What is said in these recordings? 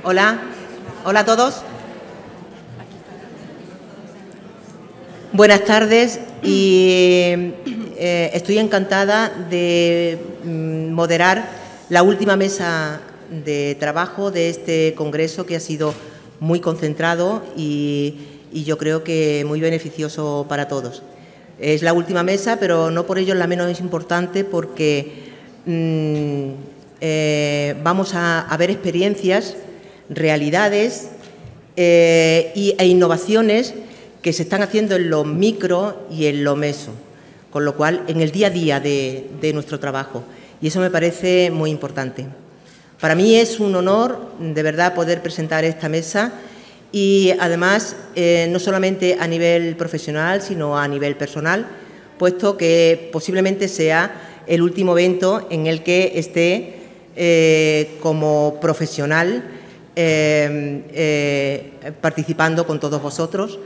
Hola, hola a todos. Buenas tardes y estoy encantada de moderar la última mesa de trabajo de este congreso, que ha sido muy concentrado y yo creo que muy beneficioso para todos. Es la última mesa, pero no por ello es la menos importante, porque vamos a ver experiencias, realidades e innovaciones que se están haciendo en lo micro y en lo meso, con lo cual en el día a día de nuestro trabajo. Y eso me parece muy importante. Para mí es un honor, de verdad, poder presentar esta mesa y, además, no solamente a nivel profesional, sino a nivel personal, puesto que posiblemente sea el último evento en el que esté como profesional participando con todos vosotros,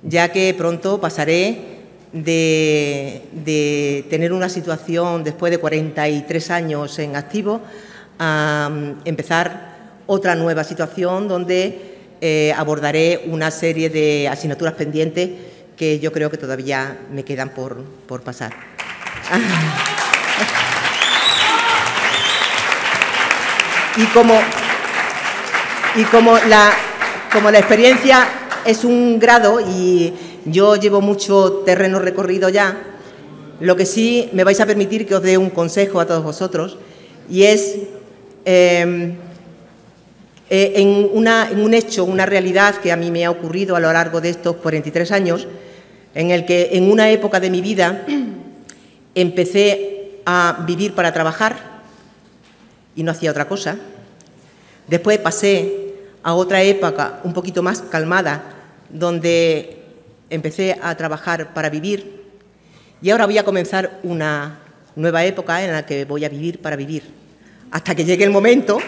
ya que pronto pasaré de tener una situación después de 43 años en activo a empezar otra nueva situación donde abordaré una serie de asignaturas pendientes que yo creo que todavía me quedan por pasar. Y como la experiencia es un grado y yo llevo mucho terreno recorrido ya, lo que sí me vais a permitir que os dé un consejo a todos vosotros, y es en un hecho, una realidad que a mí me ha ocurrido a lo largo de estos 43 años, en el que en una época de mi vida empecé a vivir para trabajar y no hacía otra cosa. Después pasé a otra época un poquito más calmada, donde empecé a trabajar para vivir, y ahora voy a comenzar una nueva época en la que voy a vivir para vivir, hasta que llegue el momento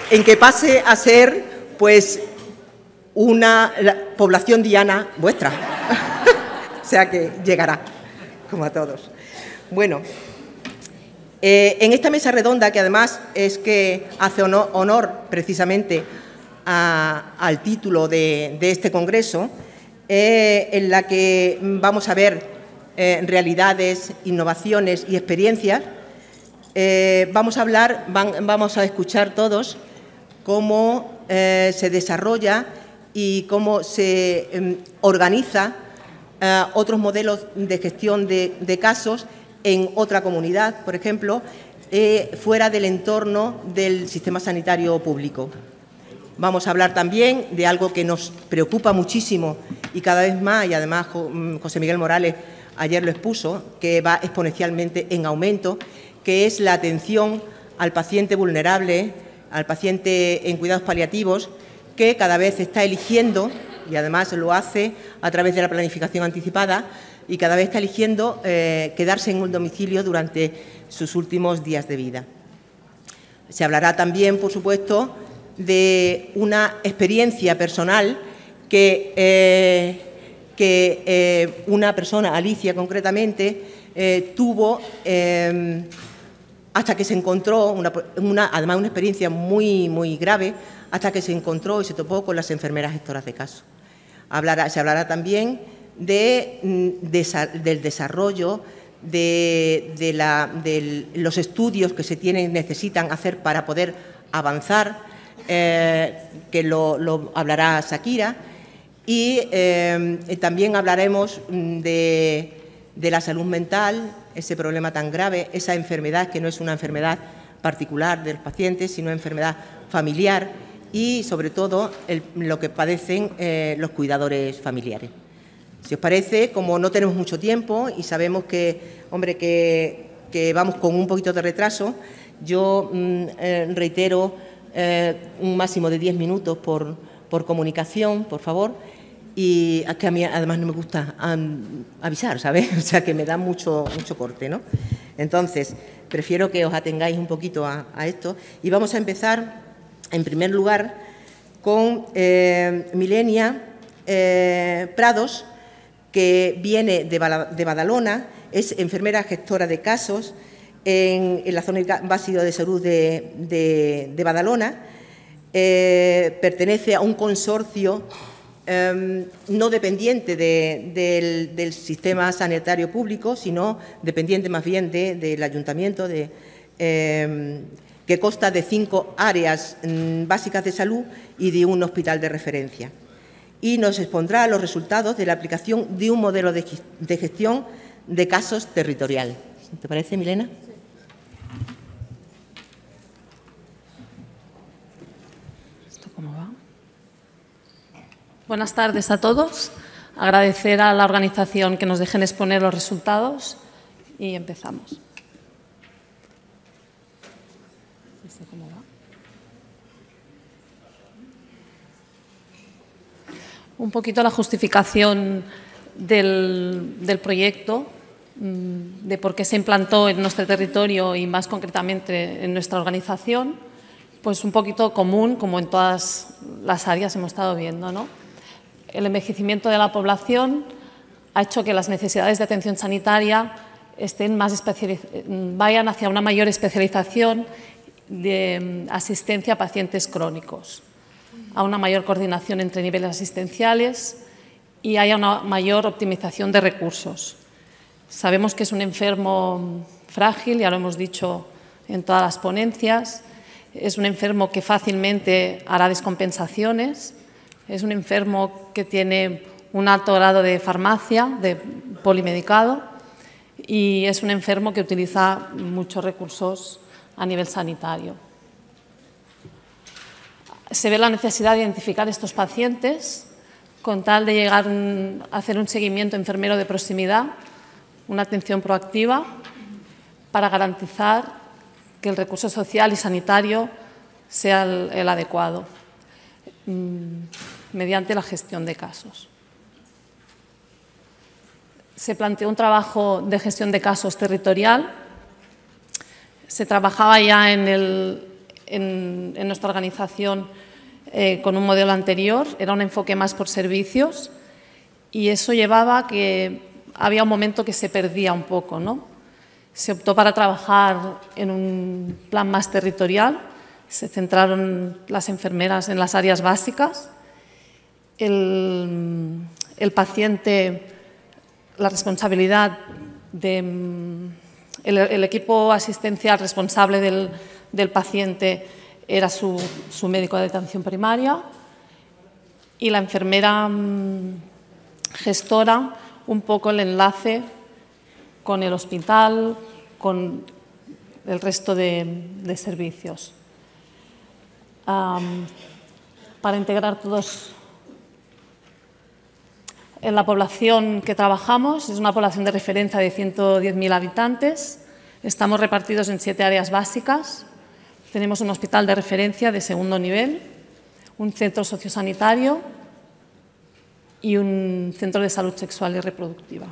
en que pase a ser, pues, una población diana vuestra. O sea que llegará, como a todos. Bueno, en esta mesa redonda, que además es que hace honor precisamente al título de este congreso, en la que vamos a ver realidades, innovaciones y experiencias, vamos a escuchar todos cómo se desarrolla y cómo se organiza otros modelos de gestión de casos en otra comunidad, por ejemplo, fuera del entorno del sistema sanitario público. Vamos a hablar también de algo que nos preocupa muchísimo y cada vez más, y además José Miguel Morales ayer lo expuso, que va exponencialmente en aumento, que es la atención al paciente vulnerable, al paciente en cuidados paliativos, que cada vez está eligiendo, y además lo hace a través de la planificación anticipada, y cada vez está eligiendo quedarse en un domicilio durante sus últimos días de vida. Se hablará también, por supuesto, de una experiencia personal que una persona, Alicia concretamente, tuvo hasta que se encontró, además una experiencia muy grave, hasta que se encontró y se topó con las enfermeras gestoras de caso. Se hablará también del desarrollo de los estudios que necesitan hacer para poder avanzar, que lo hablará Shakira, y también hablaremos de la salud mental, ese problema tan grave, esa enfermedad que no es una enfermedad particular del paciente, sino una enfermedad familiar, y sobre todo lo que padecen los cuidadores familiares. Si os parece, como no tenemos mucho tiempo y sabemos que vamos con un poquito de retraso, yo reitero un máximo de 10 minutos por comunicación, por favor, y es que a mí además no me gusta avisar, ¿sabes? O sea, que me da mucho corte, ¿no? Entonces, prefiero que os atengáis un poquito a esto, y vamos a empezar, en primer lugar, con Milenia Prados, que viene de Badalona, es enfermera gestora de casos en la zona básica de salud de Badalona. Pertenece a un consorcio no dependiente del sistema sanitario público, sino dependiente más bien del ayuntamiento, que consta de 5 áreas básicas de salud y de un hospital de referencia. Y nos expondrá los resultados de la aplicación de un modelo de gestión de casos territorial. ¿Te parece, Milena? ¿Cómo va? Buenas tardes a todos. Agradecer a la organización que nos dejen exponer los resultados y empezamos. ¿Cómo va? Un poquito la justificación del proyecto, de por qué se implantó en nuestro territorio y más concretamente en nuestra organización. Pues un poquito común, como en todas las áreas hemos estado viendo, ¿no? El envejecimiento de la población ha hecho que las necesidades de atención sanitaria vayan hacia una mayor especialización de asistencia a pacientes crónicos, a una mayor coordinación entre niveles asistenciales y haya una mayor optimización de recursos. Sabemos que es un enfermo frágil, ya lo hemos dicho en todas las ponencias. Es un enfermo que fácilmente hará descompensaciones, es un enfermo que tiene un alto grado de farmacia, de polimedicado, y es un enfermo que utiliza muchos recursos a nivel sanitario. Se ve la necesidad de identificar estos pacientes con tal de llegar a hacer un seguimiento enfermero de proximidad, una atención proactiva para garantizar que el recurso social y sanitario sea el adecuado, mediante la gestión de casos. Se planteó un trabajo de gestión de casos territorial. Se trabajaba ya en nuestra organización con un modelo anterior, era un enfoque más por servicios y eso llevaba a que había un momento que se perdía un poco, ¿no? Se optó para trabajar en un plan más territorial, se centraron las enfermeras en las áreas básicas, el paciente, la responsabilidad el equipo asistencial responsable del paciente era su médico de atención primaria y la enfermera gestora un poco el enlace con el hospital, con el resto de servicios. Para integrar todos en la población que trabajamos, es una población de referencia de 110.000 habitantes. Estamos repartidos en 7 áreas básicas. Tenemos un hospital de referencia de segundo nivel, un centro sociosanitario y un centro de salud sexual y reproductiva.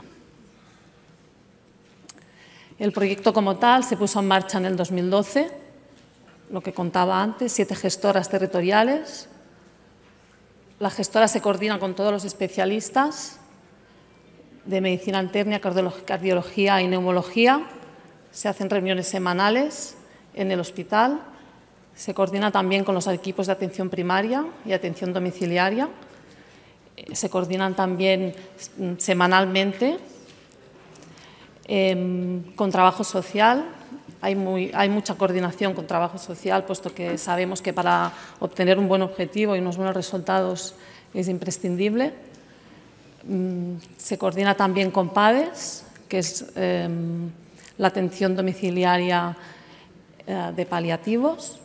El proyecto como tal se puso en marcha en el 2012, lo que contaba antes, 7 gestoras territoriales. La gestora se coordina con todos los especialistas de medicina interna, cardiología y neumología. Se hacen reuniones semanales en el hospital. Se coordina también con los equipos de atención primaria y atención domiciliaria. Se coordinan también semanalmente con trabajo social. Hay mucha coordinación con trabajo social, puesto que sabemos que para obtener un buen objetivo y unos buenos resultados es imprescindible. Se coordina también con PADES, que es la atención domiciliaria de paliativos.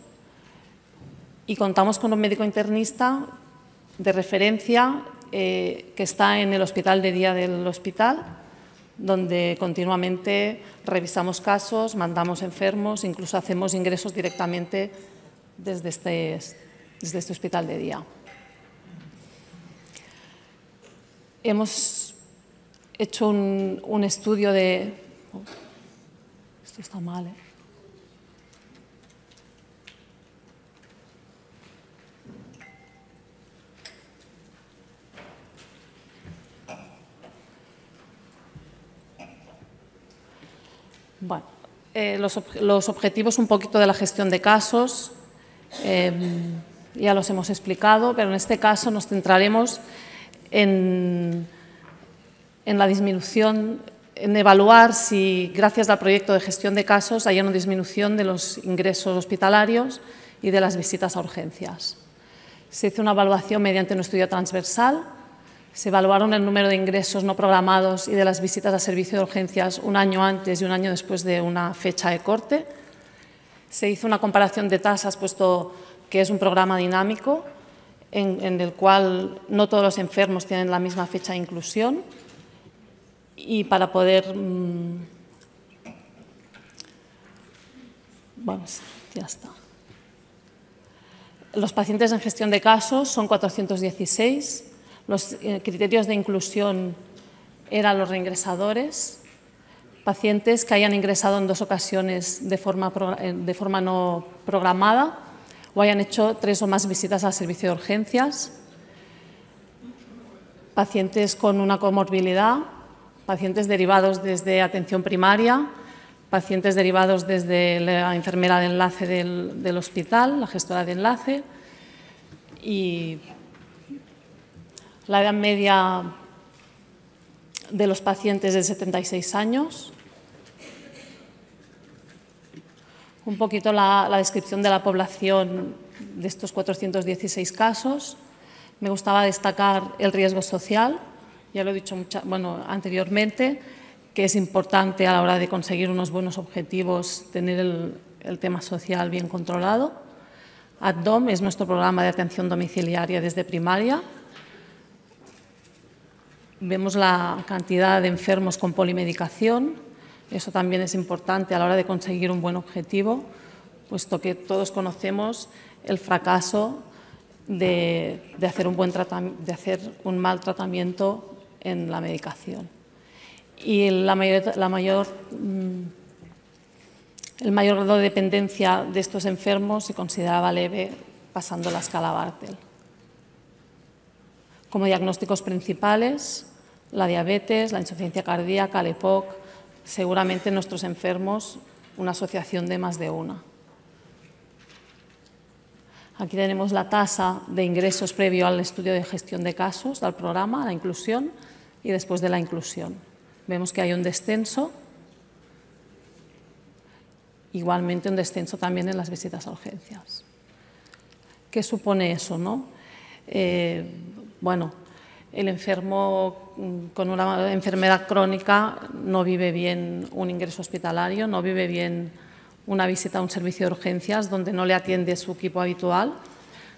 Y contamos con un médico internista de referencia que está en el hospital de día del hospital, donde continuamente revisamos casos, mandamos enfermos, incluso hacemos ingresos directamente desde este hospital de día. Hemos hecho un estudio de... esto está mal, ¿eh? Bueno, Los objetivos un poquito de la gestión de casos ya los hemos explicado, pero en este caso nos centraremos en la disminución, en evaluar si, gracias al proyecto de gestión de casos, hay una disminución de los ingresos hospitalarios y de las visitas a urgencias. Se hizo una evaluación mediante un estudio transversal. Se evaluaron el número de ingresos no programados y de las visitas a servicio de urgencias un año antes y un año después de una fecha de corte. Se hizo una comparación de tasas, puesto que es un programa dinámico en el cual no todos los enfermos tienen la misma fecha de inclusión, y para poder... Vamos, ya está. Los pacientes en gestión de casos son 416. Los criterios de inclusión eran los reingresadores, pacientes que hayan ingresado en 2 ocasiones de forma no programada o hayan hecho 3 o más visitas al servicio de urgencias, pacientes con una comorbilidad, pacientes derivados desde atención primaria, pacientes derivados desde la enfermera de enlace del hospital, la gestora de enlace, y la edad media de los pacientes de 76 años. Un poquito la descripción de la población de estos 416 casos. Me gustaba destacar el riesgo social, ya lo he dicho anteriormente, que es importante a la hora de conseguir unos buenos objetivos tener el tema social bien controlado. ADDOM es nuestro programa de atención domiciliaria desde primaria. Vemos la cantidad de enfermos con polimedicación. Eso también es importante a la hora de conseguir un buen objetivo, puesto que todos conocemos el fracaso de hacer un mal tratamiento en la medicación. Y el mayor grado de dependencia de estos enfermos se consideraba leve, pasando la escala Bartel. Como diagnósticos principales, la diabetes, la insuficiencia cardíaca, el EPOC, seguramente en nuestros enfermos una asociación de más de una. Aquí tenemos la tasa de ingresos previo al estudio de gestión de casos, al programa, a la inclusión, y después de la inclusión. Vemos que hay un descenso, igualmente un descenso también en las visitas a urgencias. ¿Qué supone eso, no? El enfermo con una enfermedad crónica no vive bien un ingreso hospitalario, no vive bien una visita a un servicio de urgencias donde no le atiende su equipo habitual,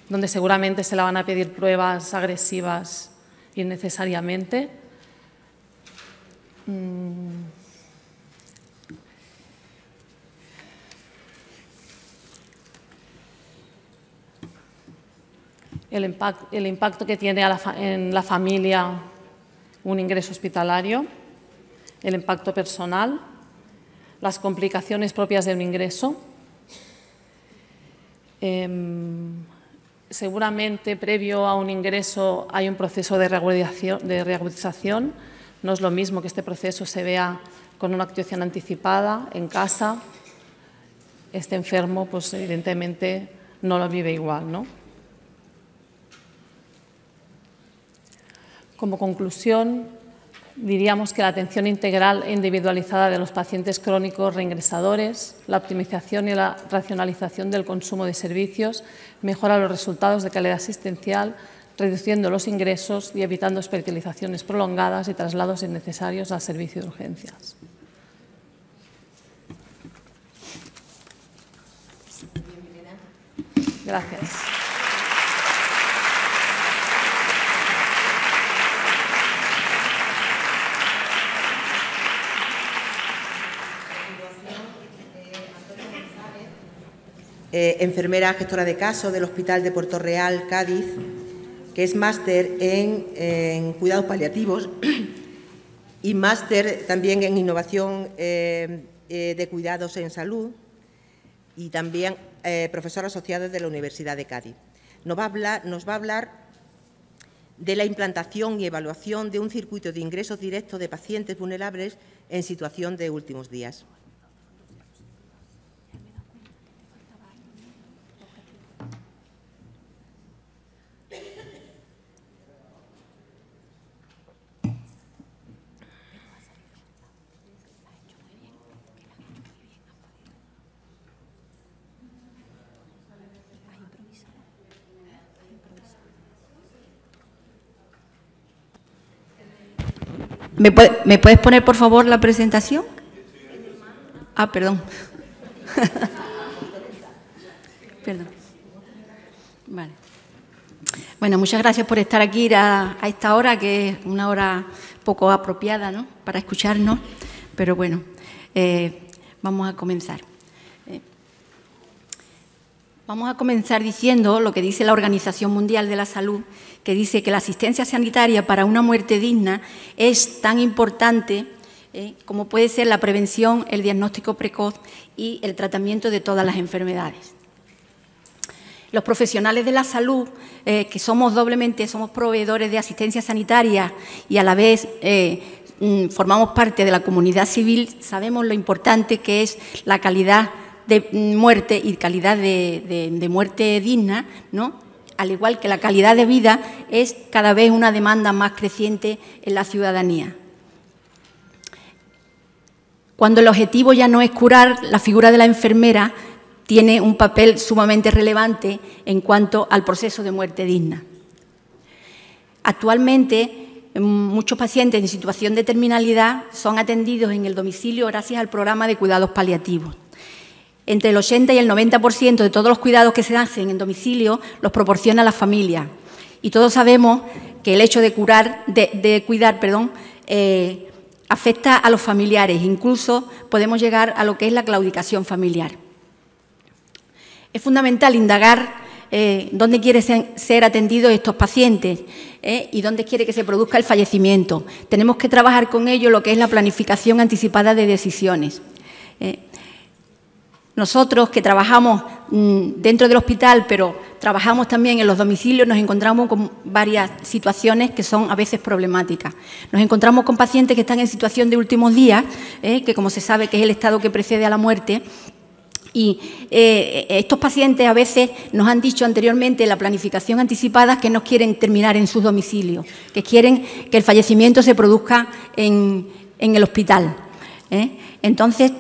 donde seguramente se le van a pedir pruebas agresivas innecesariamente. El impacto que tiene en la familia un ingreso hospitalario, el impacto personal, las complicaciones propias de un ingreso. Seguramente previo a un ingreso hay un proceso de reagudización. No es lo mismo que este proceso se vea con una actuación anticipada en casa. Este enfermo, pues evidentemente no lo vive igual, ¿no? Como conclusión, diríamos que la atención integral e individualizada de los pacientes crónicos reingresadores, la optimización y la racionalización del consumo de servicios mejora los resultados de calidad asistencial, reduciendo los ingresos y evitando hospitalizaciones prolongadas y traslados innecesarios al servicio de urgencias. Gracias. Enfermera gestora de casos del Hospital de Puerto Real, Cádiz, que es máster en cuidados paliativos y máster también en innovación de cuidados en salud, y también profesor asociado de la Universidad de Cádiz. Nos va a hablar de la implantación y evaluación de un circuito de ingresos directos de pacientes vulnerables en situación de últimos días. ¿Me puedes poner, por favor, la presentación? Ah, perdón. Perdón. Vale. Bueno, muchas gracias por estar aquí a esta hora, que es una hora poco apropiada, ¿no?, para escucharnos, pero bueno, vamos a comenzar. Vamos a comenzar diciendo lo que dice la Organización Mundial de la Salud, que dice que la asistencia sanitaria para una muerte digna es tan importante como puede ser la prevención, el diagnóstico precoz y el tratamiento de todas las enfermedades. Los profesionales de la salud, que somos proveedores de asistencia sanitaria y a la vez formamos parte de la comunidad civil, sabemos lo importante que es la calidad de muerte y calidad de muerte digna, ¿no? Al igual que la calidad de vida es cada vez una demanda más creciente en la ciudadanía. Cuando el objetivo ya no es curar, la figura de la enfermera tiene un papel sumamente relevante en cuanto al proceso de muerte digna. Actualmente, muchos pacientes en situación de terminalidad son atendidos en el domicilio gracias al programa de cuidados paliativos. Entre el 80 y el 90% de todos los cuidados que se hacen en domicilio los proporciona la familia. Y todos sabemos que el hecho de cuidar, afecta a los familiares. Incluso podemos llegar a lo que es la claudicación familiar. Es fundamental indagar dónde quieren ser atendidos estos pacientes y dónde quiere que se produzca el fallecimiento. Tenemos que trabajar con ello lo que es la planificación anticipada de decisiones. Nosotros, que trabajamos dentro del hospital, pero trabajamos también en los domicilios, nos encontramos con varias situaciones que son a veces problemáticas. Nos encontramos con pacientes que están en situación de últimos días, que como se sabe que es el estado que precede a la muerte, y estos pacientes a veces nos han dicho anteriormente en la planificación anticipada que no quieren terminar en sus domicilios, que quieren que el fallecimiento se produzca en el hospital. Entonces,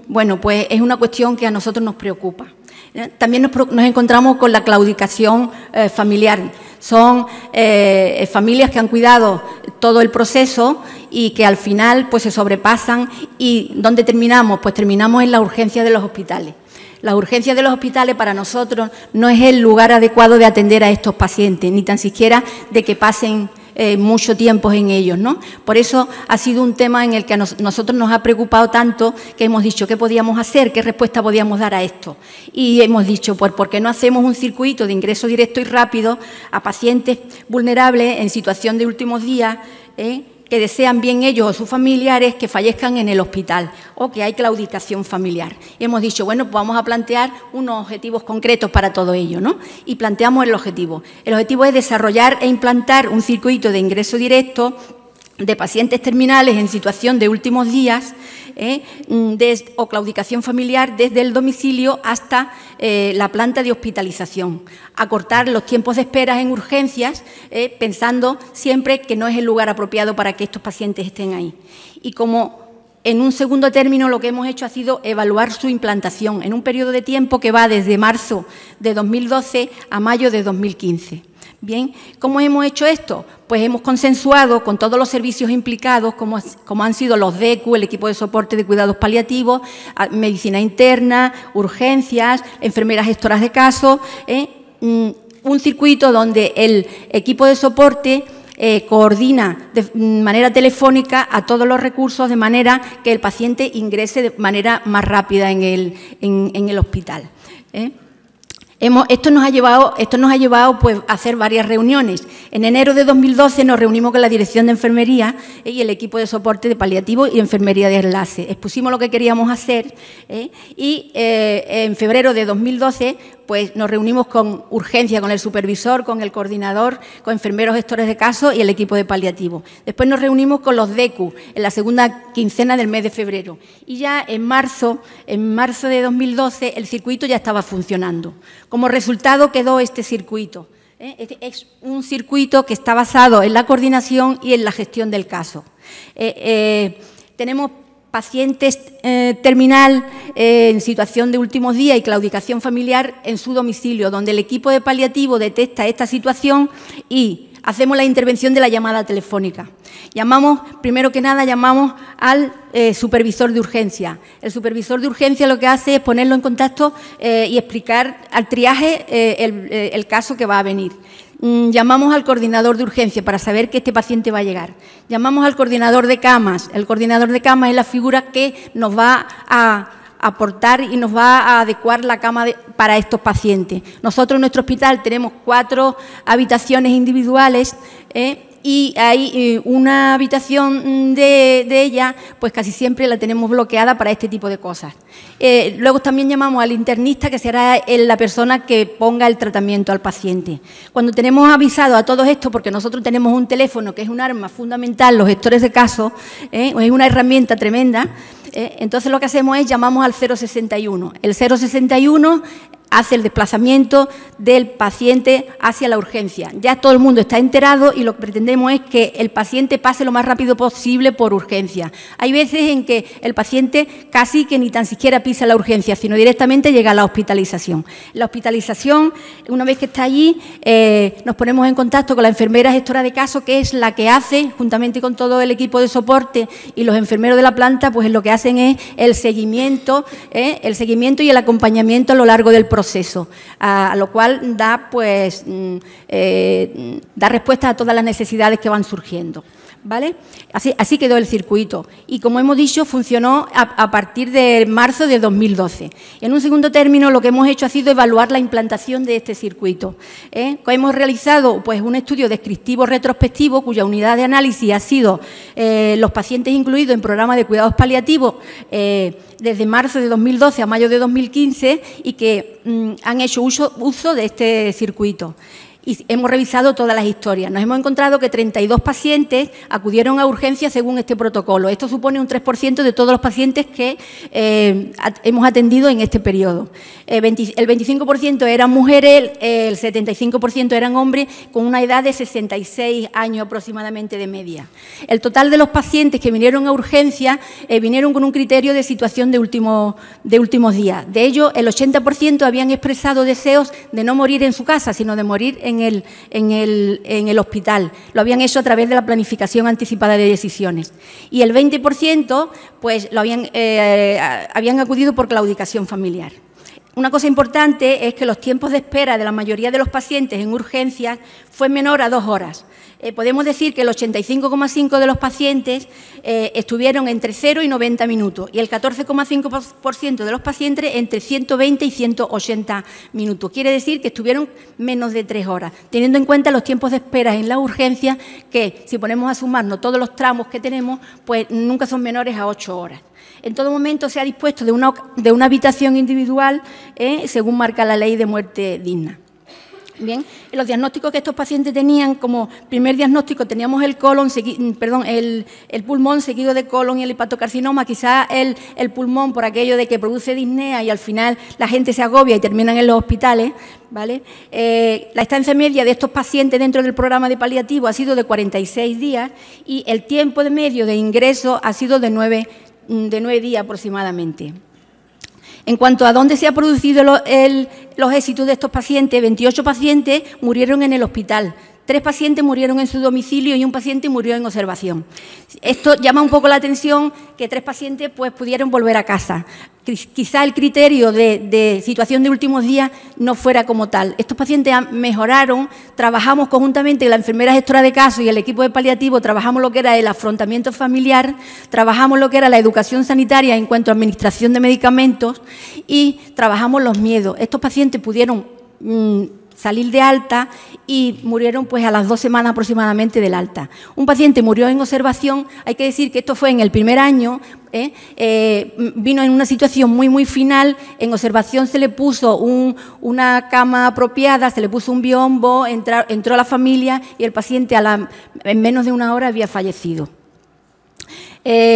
bueno, pues es una cuestión que a nosotros nos preocupa. También nos encontramos con la claudicación familiar. Son familias que han cuidado todo el proceso y que al final pues se sobrepasan. ¿Y dónde terminamos? Pues terminamos en la urgencia de los hospitales. Las urgencias de los hospitales para nosotros no es el lugar adecuado de atender a estos pacientes, ni tan siquiera de que pasen mucho tiempo en ellos, ¿no? Por eso ha sido un tema en el que a nosotros nos ha preocupado tanto que hemos dicho qué podíamos hacer, qué respuesta podíamos dar a esto. Y hemos dicho, pues, ¿por qué no hacemos un circuito de ingreso directo y rápido a pacientes vulnerables en situación de últimos días, que desean bien ellos o sus familiares que fallezcan en el hospital o que hay claudicación familiar? Y hemos dicho, bueno, pues vamos a plantear unos objetivos concretos para todo ello, ¿no? Y planteamos el objetivo. El objetivo es desarrollar e implantar un circuito de ingreso directo de pacientes terminales en situación de últimos días o claudicación familiar desde el domicilio hasta la planta de hospitalización. Acortar los tiempos de espera en urgencias, pensando siempre que no es el lugar apropiado para que estos pacientes estén ahí. Y como en un segundo término lo que hemos hecho ha sido evaluar su implantación en un periodo de tiempo que va desde marzo de 2012 a mayo de 2015. Bien, ¿cómo hemos hecho esto? Pues hemos consensuado con todos los servicios implicados, como han sido los DECU, el equipo de soporte de cuidados paliativos, medicina interna, urgencias, enfermeras gestoras de casos, un circuito donde el equipo de soporte coordina de manera telefónica a todos los recursos de manera que el paciente ingrese de manera más rápida en el hospital. Esto nos ha llevado pues, a hacer varias reuniones. En enero de 2012 nos reunimos con la Dirección de Enfermería y el equipo de soporte de paliativo y enfermería de enlace. Expusimos lo que queríamos hacer y en febrero de 2012 pues, nos reunimos con urgencia, con el supervisor, con el coordinador, con enfermeros gestores de casos y el equipo de paliativo. Después nos reunimos con los DECU en la segunda quincena del mes de febrero. Y ya en marzo de 2012 el circuito ya estaba funcionando. Como resultado quedó este circuito. Es un circuito que está basado en la coordinación y en la gestión del caso. Tenemos pacientes terminal en situación de últimos días y claudicación familiar en su domicilio, donde el equipo de paliativo detecta esta situación y hacemos la intervención de la llamada telefónica. Llamamos, primero que nada, llamamos al supervisor de urgencia. El supervisor de urgencia lo que hace es ponerlo en contacto y explicar al triaje el caso que va a venir. Llamamos al coordinador de urgencia para saber que este paciente va a llegar. Llamamos al coordinador de camas. El coordinador de camas es la figura que nos va a aportar y nos va a adecuar la cama para estos pacientes. Nosotros en nuestro hospital tenemos 4 habitaciones individuales y hay una habitación de ella, pues casi siempre la tenemos bloqueada para este tipo de cosas. Luego también llamamos al internista, que será la persona que ponga el tratamiento al paciente. Cuando tenemos avisado a todos esto, porque nosotros tenemos un teléfono que es un arma fundamental, los gestores de casos, es una herramienta tremenda, entonces lo que hacemos es llamamos al 061. El 061 hace el desplazamiento del paciente hacia la urgencia. Ya todo el mundo está enterado y lo que pretendemos es que el paciente pase lo más rápido posible por urgencia. Hay veces en que el paciente casi que ni tan siquiera pisa la urgencia, sino directamente llega a la hospitalización. La hospitalización, una vez que está allí, nos ponemos en contacto con la enfermera gestora de caso, que es la que hace, juntamente con todo el equipo de soporte y los enfermeros de la planta, pues lo que hacen es el seguimiento y el acompañamiento a lo largo del proceso, a lo cual da respuesta a todas las necesidades que van surgiendo, ¿vale? Así quedó el circuito y, como hemos dicho, funcionó a partir de marzo de 2012. En un segundo término, lo que hemos hecho ha sido evaluar la implantación de este circuito. Hemos realizado pues un estudio descriptivo retrospectivo cuya unidad de análisis ha sido los pacientes incluidos en programa de cuidados paliativos desde marzo de 2012 a mayo de 2015 y que han hecho uso de este circuito. Y hemos revisado todas las historias. Nos hemos encontrado que 32 pacientes acudieron a urgencias según este protocolo. Esto supone un 3% de todos los pacientes que hemos atendido en este periodo. El 25% eran mujeres, el 75% eran hombres, con una edad de 66 años aproximadamente de media. El total de los pacientes que vinieron a urgencias vinieron con un criterio de situación de últimos días. De ellos, el 80% habían expresado deseos de no morir en su casa, sino de morir en el hospital. Lo habían hecho a través de la planificación anticipada de decisiones. Y el 20% pues, habían acudido por claudicación familiar. Una cosa importante es que los tiempos de espera de la mayoría de los pacientes en urgencias fue menor a 2 horas. Podemos decir que el 85,5% de los pacientes estuvieron entre 0 y 90 minutos y el 14,5% de los pacientes entre 120 y 180 minutos. Quiere decir que estuvieron menos de 3 horas, teniendo en cuenta los tiempos de espera en las urgencias, que si ponemos a sumarnos todos los tramos que tenemos, pues nunca son menores a 8 horas. En todo momento se ha dispuesto de una habitación individual, según marca la ley de muerte digna. Bien, los diagnósticos que estos pacientes tenían, como primer diagnóstico teníamos el pulmón seguido de colon y el hepatocarcinoma, quizás el pulmón por aquello de que produce disnea y al final la gente se agobia y terminan en los hospitales, ¿vale? La estancia media de estos pacientes dentro del programa de paliativo ha sido de 46 días y el tiempo de medio de ingreso ha sido de 9 días aproximadamente. En cuanto a dónde se han producido los éxitos de estos pacientes, 28 pacientes murieron en el hospital, 3 pacientes murieron en su domicilio y un paciente murió en observación. Esto llama un poco la atención, que 3 pacientes pues, pudieron volver a casa. Quizá el criterio de situación de últimos días no fuera como tal. Estos pacientes mejoraron, trabajamos conjuntamente, la enfermera gestora de casos y el equipo de paliativo, trabajamos lo que era el afrontamiento familiar, trabajamos lo que era la educación sanitaria en cuanto a administración de medicamentos y trabajamos los miedos. Estos pacientes pudieron salir de alta y murieron pues a las 2 semanas aproximadamente del alta. Un paciente murió en observación, hay que decir que esto fue en el primer año, vino en una situación muy final, en observación se le puso una cama apropiada, se le puso un biombo, entró la familia y el paciente en menos de 1 hora había fallecido.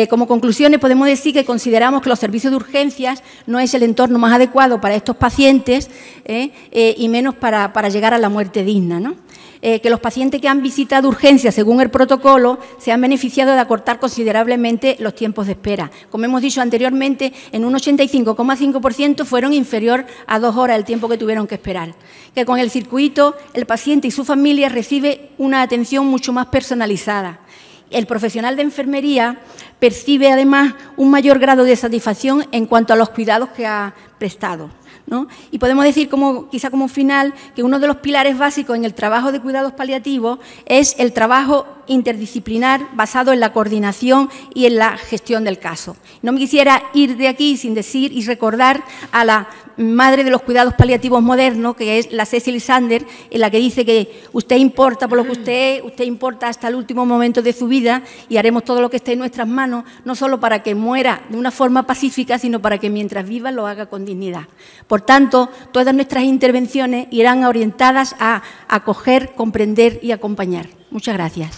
Como conclusiones podemos decir que consideramos que los servicios de urgencias no es el entorno más adecuado para estos pacientes y menos para llegar a la muerte digna, ¿no? Que los pacientes que han visitado urgencias según el protocolo se han beneficiado de acortar considerablemente los tiempos de espera. Como hemos dicho anteriormente, en un 85,5% fueron inferior a 2 horas el tiempo que tuvieron que esperar. Que con el circuito el paciente y su familia recibe una atención mucho más personalizada. el profesional de enfermería percibe además un mayor grado de satisfacción en cuanto a los cuidados que ha prestado, ¿no? Y podemos decir, quizá como final, que uno de los pilares básicos en el trabajo de cuidados paliativos es el trabajo interdisciplinar basado en la coordinación y en la gestión del caso. No me quisiera ir de aquí sin decir y recordar a la madre de los cuidados paliativos modernos, que es la Cecil Sander, en la que dice que usted importa por lo que usted importa hasta el último momento de su vida y haremos todo lo que esté en nuestras manos, no solo para que muera de una forma pacífica, sino para que mientras viva lo haga con dignidad. Por tanto, todas nuestras intervenciones irán orientadas a acoger, comprender y acompañar. Muchas gracias.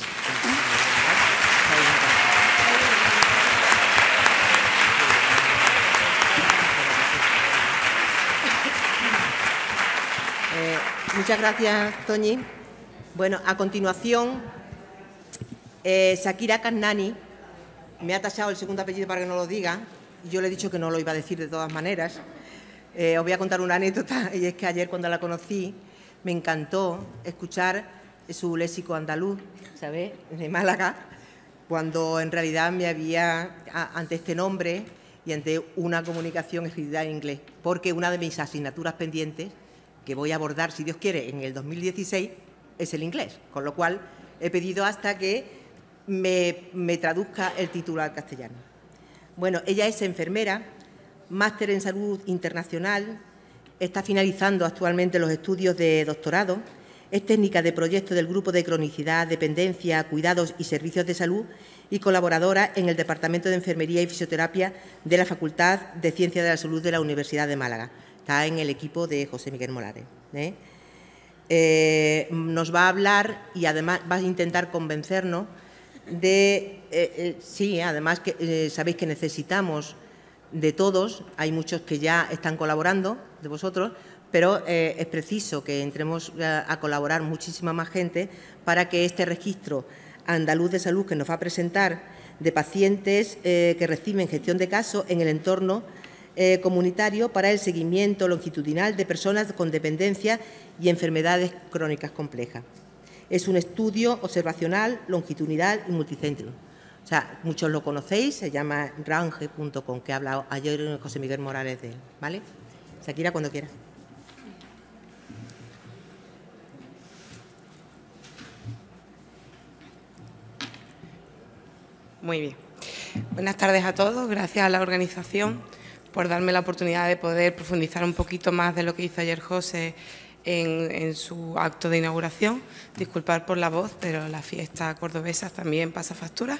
Muchas gracias, Toñi. Bueno, a continuación, Shakira Kannani me ha tachado el segundo apellido para que no lo diga. Yo le he dicho que no lo iba a decir de todas maneras. Os voy a contar una anécdota, y es que ayer cuando la conocí me encantó escuchar su léxico andaluz, ¿sabes?, de Málaga, cuando en realidad me había, ante este nombre y ante una comunicación escrita en inglés, porque una de mis asignaturas pendientes que voy a abordar, si Dios quiere, en el 2016, es el inglés, con lo cual he pedido hasta que me traduzca el título al castellano. Bueno, ella es enfermera, máster en salud internacional, está finalizando actualmente los estudios de doctorado, es técnica de proyecto del Grupo de Cronicidad, Dependencia, Cuidados y Servicios de Salud y colaboradora en el Departamento de Enfermería y Fisioterapia de la Facultad de Ciencias de la Salud de la Universidad de Málaga. Está en el equipo de José Miguel Morales. Nos va a hablar y además va a intentar convencernos de, sí, además que sabéis que necesitamos de todos, hay muchos que ya están colaborando, de vosotros, pero es preciso que entremos a colaborar muchísima más gente para que este registro andaluz de salud que nos va a presentar de pacientes que reciben gestión de casos en el entorno comunitario para el seguimiento longitudinal de personas con dependencia y enfermedades crónicas complejas. Es un estudio observacional, longitudinal y multicentro. O sea, muchos lo conocéis, se llama range.com, que ha hablado ayer José Miguel Morales de él, ¿vale? Shakira, cuando quiera. Muy bien. Buenas tardes a todos. Gracias a la organización por darme la oportunidad de poder profundizar un poquito más de lo que hizo ayer José en su acto de inauguración. Disculpad por la voz, pero la fiesta cordobesa también pasa factura.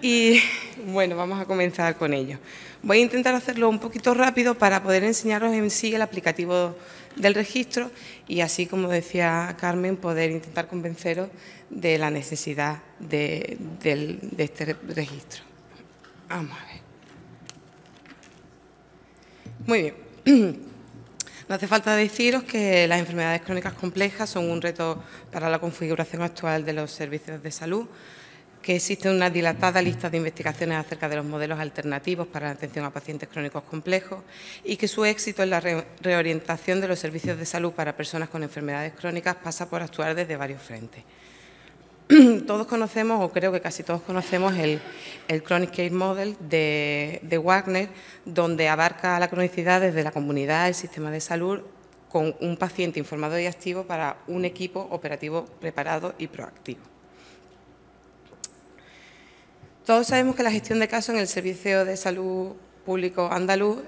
Y bueno, vamos a comenzar con ello. Voy a intentar hacerlo un poquito rápido para poder enseñaros en sí el aplicativo del registro y así, como decía Carmen, poder intentar convenceros de la necesidad de este registro. Vamos a ver. Muy bien. No hace falta deciros que las enfermedades crónicas complejas son un reto para la configuración actual de los servicios de salud, que existe una dilatada lista de investigaciones acerca de los modelos alternativos para la atención a pacientes crónicos complejos y que su éxito en la reorientación de los servicios de salud para personas con enfermedades crónicas pasa por actuar desde varios frentes. Todos conocemos, o creo que casi todos conocemos, el Chronic Care Model de Wagner, donde abarca la cronicidad desde la comunidad, el sistema de salud, con un paciente informado y activo para un equipo operativo preparado y proactivo. Todos sabemos que la gestión de casos en el Servicio de Salud Público Andaluz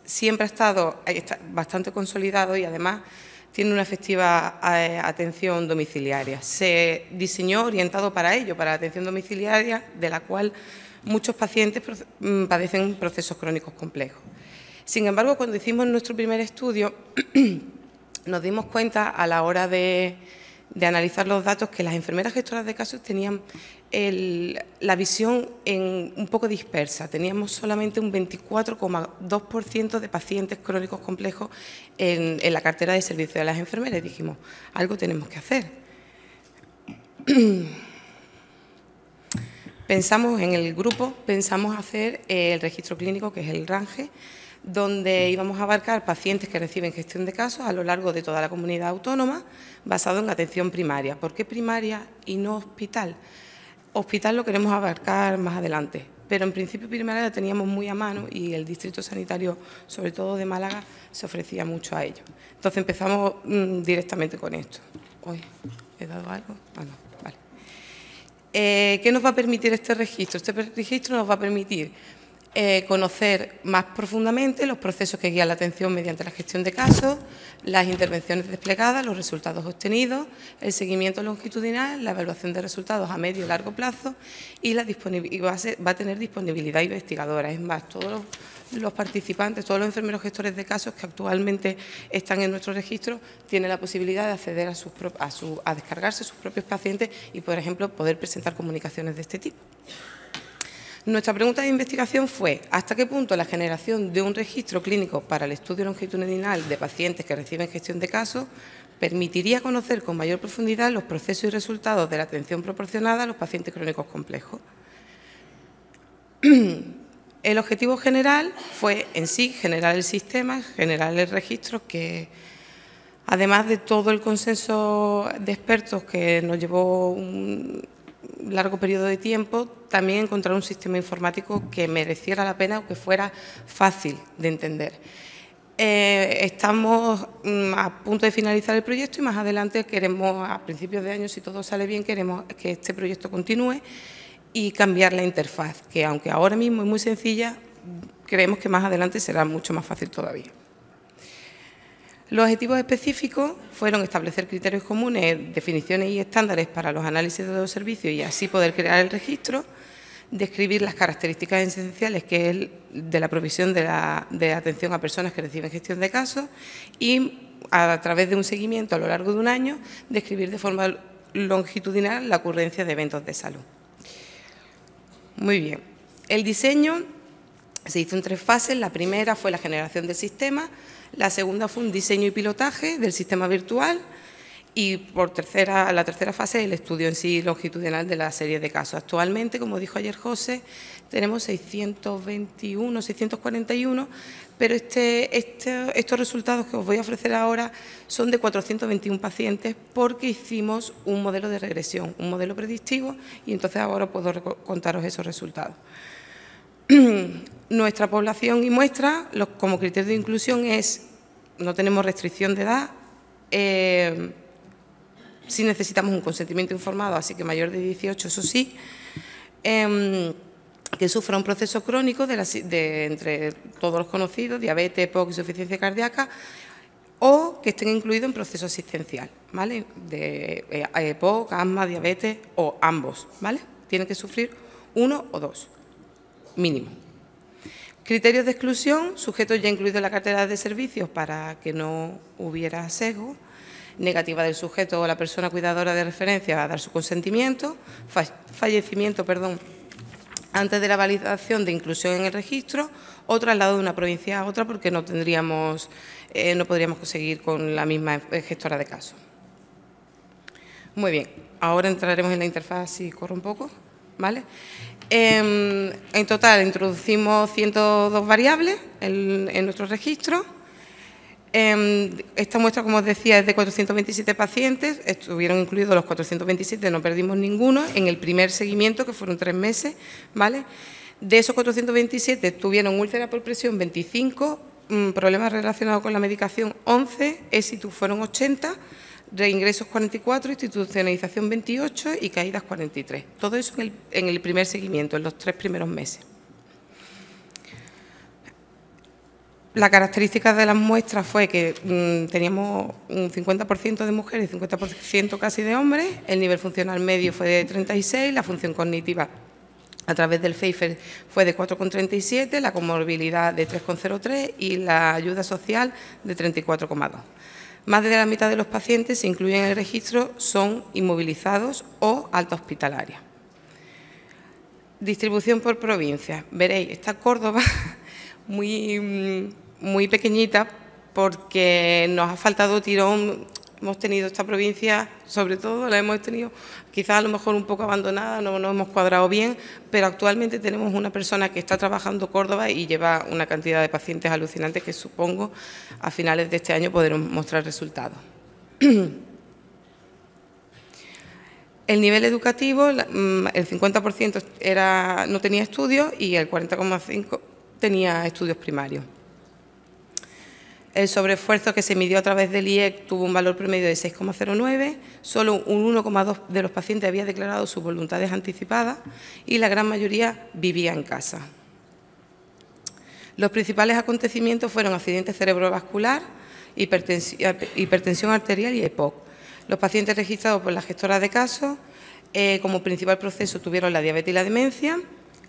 siempre ha estado bastante consolidado y además tiene una efectiva atención domiciliaria. Se diseñó orientado para ello, para la atención domiciliaria, de la cual muchos pacientes padecen procesos crónicos complejos. Sin embargo, cuando hicimos nuestro primer estudio, nos dimos cuenta a la hora de analizar los datos que las enfermeras gestoras de casos tenían la visión un poco dispersa. Teníamos solamente un 24,2% de pacientes crónicos complejos en la cartera de servicio de las enfermeras. Dijimos, algo tenemos que hacer. Pensamos en el grupo, pensamos hacer el registro clínico, que es el RANGE, donde íbamos a abarcar pacientes que reciben gestión de casos a lo largo de toda la comunidad autónoma, basado en atención primaria. ¿Por qué primaria y no hospital? Hospital lo queremos abarcar más adelante, pero en principio primaria la teníamos muy a mano y el distrito sanitario, sobre todo de Málaga, se ofrecía mucho a ello. Entonces empezamos directamente con esto. Uy, ¿he dado algo? Ah, no, vale. ¿Qué nos va a permitir este registro? Este registro nos va a permitir conocer más profundamente los procesos que guían la atención mediante la gestión de casos, las intervenciones desplegadas, los resultados obtenidos, el seguimiento longitudinal, la evaluación de resultados a medio y largo plazo y va a tener disponibilidad investigadora. Es más, todos los participantes, todos los enfermeros gestores de casos que actualmente están en nuestro registro tienen la posibilidad de acceder a descargarse sus propios pacientes y, por ejemplo, poder presentar comunicaciones de este tipo. Nuestra pregunta de investigación fue ¿hasta qué punto la generación de un registro clínico para el estudio longitudinal de pacientes que reciben gestión de casos permitiría conocer con mayor profundidad los procesos y resultados de la atención proporcionada a los pacientes crónicos complejos? El objetivo general fue en sí generar el sistema, generar el registro que, además de todo el consenso de expertos que nos llevó un largo periodo de tiempo, también encontrar un sistema informático que mereciera la pena o que fuera fácil de entender. Estamos a punto de finalizar el proyecto y más adelante queremos, a principios de año, si todo sale bien, queremos que este proyecto continúe y cambiar la interfaz, que aunque ahora mismo es muy sencilla, creemos que más adelante será mucho más fácil todavía. Los objetivos específicos fueron establecer criterios comunes, definiciones y estándares para los análisis de los servicios y así poder crear el registro, describir las características esenciales que es de la provisión de atención a personas que reciben gestión de casos y, a través de un seguimiento a lo largo de un año, describir de forma longitudinal la ocurrencia de eventos de salud. Muy bien. El diseño se hizo en 3 fases. La primera fue la generación del sistema, la segunda fue un diseño y pilotaje del sistema virtual y la tercera fase el estudio en sí longitudinal de la serie de casos. Actualmente, como dijo ayer José, tenemos 621, 641, pero estos resultados que os voy a ofrecer ahora son de 421 pacientes porque hicimos un modelo de regresión, un modelo predictivo y entonces ahora puedo contaros esos resultados. Nuestra población y muestra, como criterio de inclusión, no tenemos restricción de edad, sí necesitamos un consentimiento informado, así que mayor de 18, eso sí, que sufra un proceso crónico entre todos los conocidos, diabetes, EPOC, insuficiencia cardíaca, o que estén incluidos en proceso asistencial, ¿vale? De EPOC, asma, diabetes o ambos, ¿vale? Tienen que sufrir 1 o 2. Mínimo. Criterios de exclusión, sujetos ya incluidos en la cartera de servicios para que no hubiera sesgo, negativa del sujeto o la persona cuidadora de referencia a dar su consentimiento, fallecimiento, antes de la validación de inclusión en el registro o traslado de una provincia a otra porque no podríamos conseguir con la misma gestora de casos. Muy bien, ahora entraremos en la interfaz si corro un poco, ¿vale? En total introducimos 102 variables en nuestro registro. Esta muestra, como os decía, es de 427 pacientes, estuvieron incluidos los 427, no perdimos ninguno en el primer seguimiento, que fueron 3 meses, ¿vale? De esos 427 tuvieron úlcera por presión 25, problemas relacionados con la medicación 11, éxitos fueron 80, reingresos 44, institucionalización 28 y caídas 43. Todo eso en el primer seguimiento, en los 3 primeros meses. La característica de las muestras fue que teníamos un 50% de mujeres y 50% casi de hombres, el nivel funcional medio fue de 36, la función cognitiva a través del Pfeiffer fue de 4,37, la comorbilidad de 3,03 y la ayuda social de 34,2. Más de la mitad de los pacientes se incluyen en el registro son inmovilizados o alta hospitalaria. Distribución por provincias. Veréis, está Córdoba muy pequeñita porque nos ha faltado tirón Hemos tenido esta provincia, sobre todo, la hemos tenido quizás a lo mejor un poco abandonada, no nos hemos cuadrado bien, pero actualmente tenemos una persona que está trabajando Córdoba y lleva una cantidad de pacientes alucinantes que supongo a finales de este año podremos mostrar resultados. El nivel educativo, el 50% no tenía estudios y el 40,5% tenía estudios primarios. El sobreesfuerzo que se midió a través del IEC tuvo un valor promedio de 6,09, solo un 1,2% de los pacientes había declarado sus voluntades anticipadas y la gran mayoría vivía en casa. Los principales acontecimientos fueron accidente cerebrovascular, hipertensión arterial y EPOC. Los pacientes registrados por la gestora de casos, como principal proceso, tuvieron la diabetes y la demencia.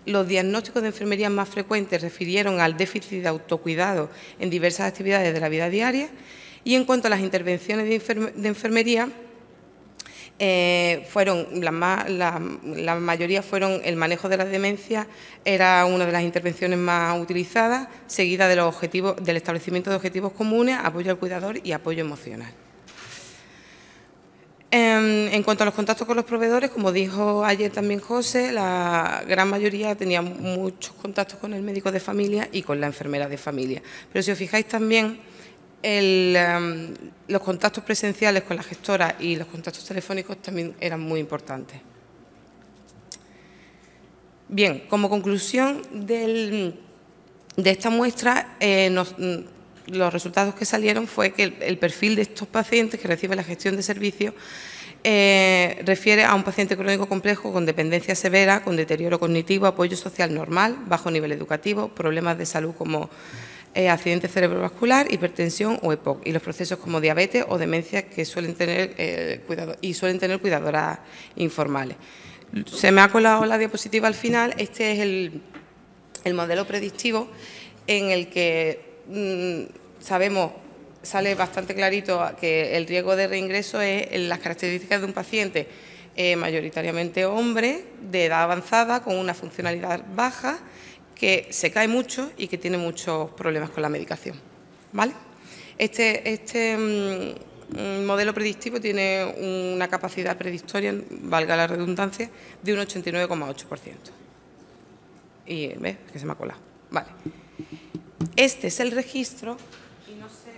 Los diagnósticos de enfermería más frecuentes refirieron al déficit de autocuidado en diversas actividades de la vida diaria. Y en cuanto a las intervenciones de enfermería, la mayoría fueron el manejo de la demencia, era una de las intervenciones más utilizadas, seguida del establecimiento de objetivos comunes, apoyo al cuidador y apoyo emocional. En cuanto a los contactos con los proveedores, como dijo ayer también José, la gran mayoría tenía muchos contactos con el médico de familia y con la enfermera de familia. Pero si os fijáis también, los contactos presenciales con la gestora y los contactos telefónicos también eran muy importantes. Bien, como conclusión de esta muestra, los resultados que salieron fue que el perfil de estos pacientes que reciben la gestión de servicios refiere a un paciente crónico complejo con dependencia severa, con deterioro cognitivo, apoyo social normal, bajo nivel educativo, problemas de salud como accidente cerebrovascular, hipertensión o EPOC, y los procesos como diabetes o demencia que suelen tener cuidadoras informales. Se me ha colado la diapositiva al final. Este es el modelo predictivo en el que sale bastante clarito que el riesgo de reingreso es en las características de un paciente mayoritariamente hombre, de edad avanzada, con una funcionalidad baja, que se cae mucho y que tiene muchos problemas con la medicación, ¿vale? Este modelo predictivo tiene una capacidad predictoria, valga la redundancia, de un 89,8%. Y ves que se me ha colado. Vale. Este es el registro y no sé.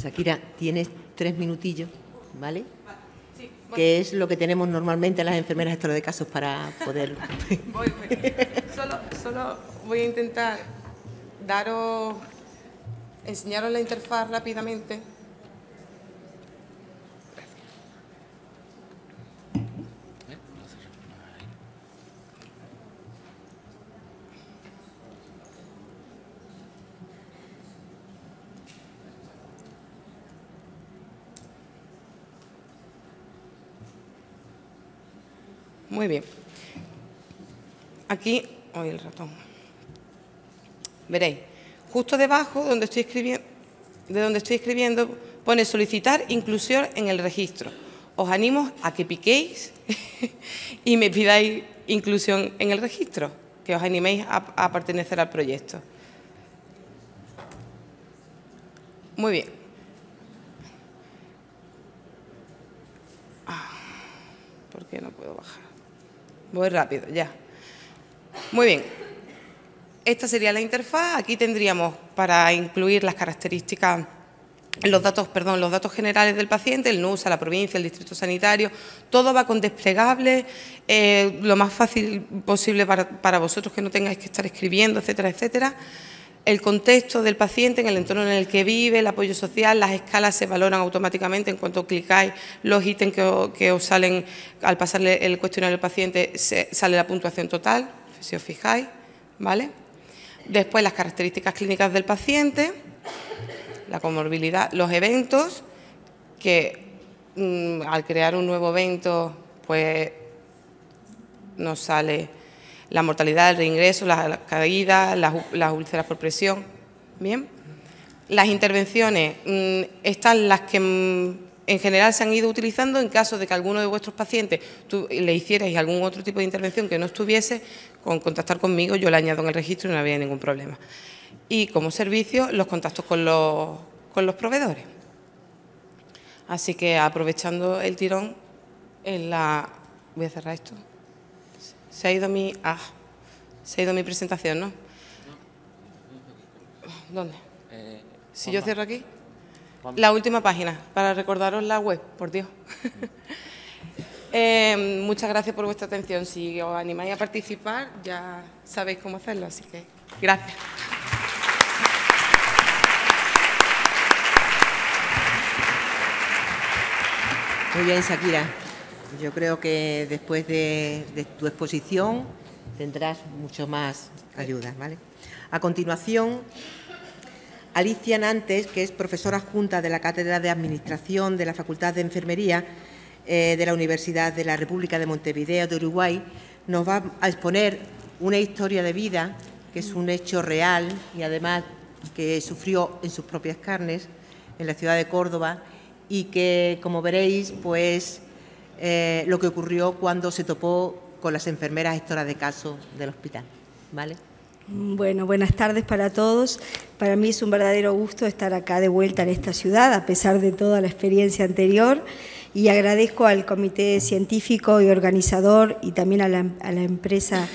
Shakira, tienes 3 minutillos, ¿vale? Sí, bueno. Que es lo que tenemos normalmente las enfermeras gestoras de casos para poder... Voy. Solo voy a intentar enseñaros la interfaz rápidamente. Muy bien. Aquí, hoy el ratón. Veréis, justo debajo de donde estoy escribiendo, pone solicitar inclusión en el registro. Os animo a que piquéis y me pidáis inclusión en el registro, que os animéis a pertenecer al proyecto. Muy bien. ¿Por qué no puedo bajar? Voy rápido, ya. Muy bien. Esta sería la interfaz. Aquí tendríamos para incluir las características, los datos generales del paciente, el NUSA, la provincia, el distrito sanitario. Todo va con desplegable, lo más fácil posible para vosotros, que no tengáis que estar escribiendo, etcétera, etcétera. El contexto del paciente, en el entorno en el que vive, el apoyo social, las escalas se valoran automáticamente en cuanto clicáis los ítems que os salen al pasarle el cuestionario al paciente, sale la puntuación total, si os fijáis, ¿vale? Después las características clínicas del paciente, la comorbilidad, los eventos, que al crear un nuevo evento, pues nos sale la mortalidad, el reingreso, las caídas, las úlceras por presión. Bien. Las intervenciones están las que en general se han ido utilizando en caso de que alguno de vuestros pacientes le hicierais algún otro tipo de intervención que no estuviese, con contactar conmigo yo le añado en el registro y no había ningún problema. y como servicio los contactos con los proveedores. Así que aprovechando el tirón, voy a cerrar esto. Se ha ido mi presentación, ¿no? ¿Dónde? Si yo cierro aquí. La última página, para recordaros la web, por Dios. Muchas gracias por vuestra atención. Si os animáis a participar, ya sabéis cómo hacerlo, así que gracias. Muy bien, Shakira. Yo creo que después de tu exposición tendrás mucho más ayuda, ¿vale? A continuación, Alicia Nantes, que es profesora adjunta de la Cátedra de Administración de la Facultad de Enfermería de la Universidad de la República de Montevideo de Uruguay, nos va a exponer una historia de vida que es un hecho real y además que sufrió en sus propias carnes en la ciudad de Córdoba y que, como veréis, pues lo que ocurrió cuando se topó con las enfermeras gestoras de caso del hospital, ¿vale? Bueno, buenas tardes para todos. Para mí es un verdadero gusto estar acá de vuelta en esta ciudad, a pesar de toda la experiencia anterior, y agradezco al comité científico y organizador y también a la empresa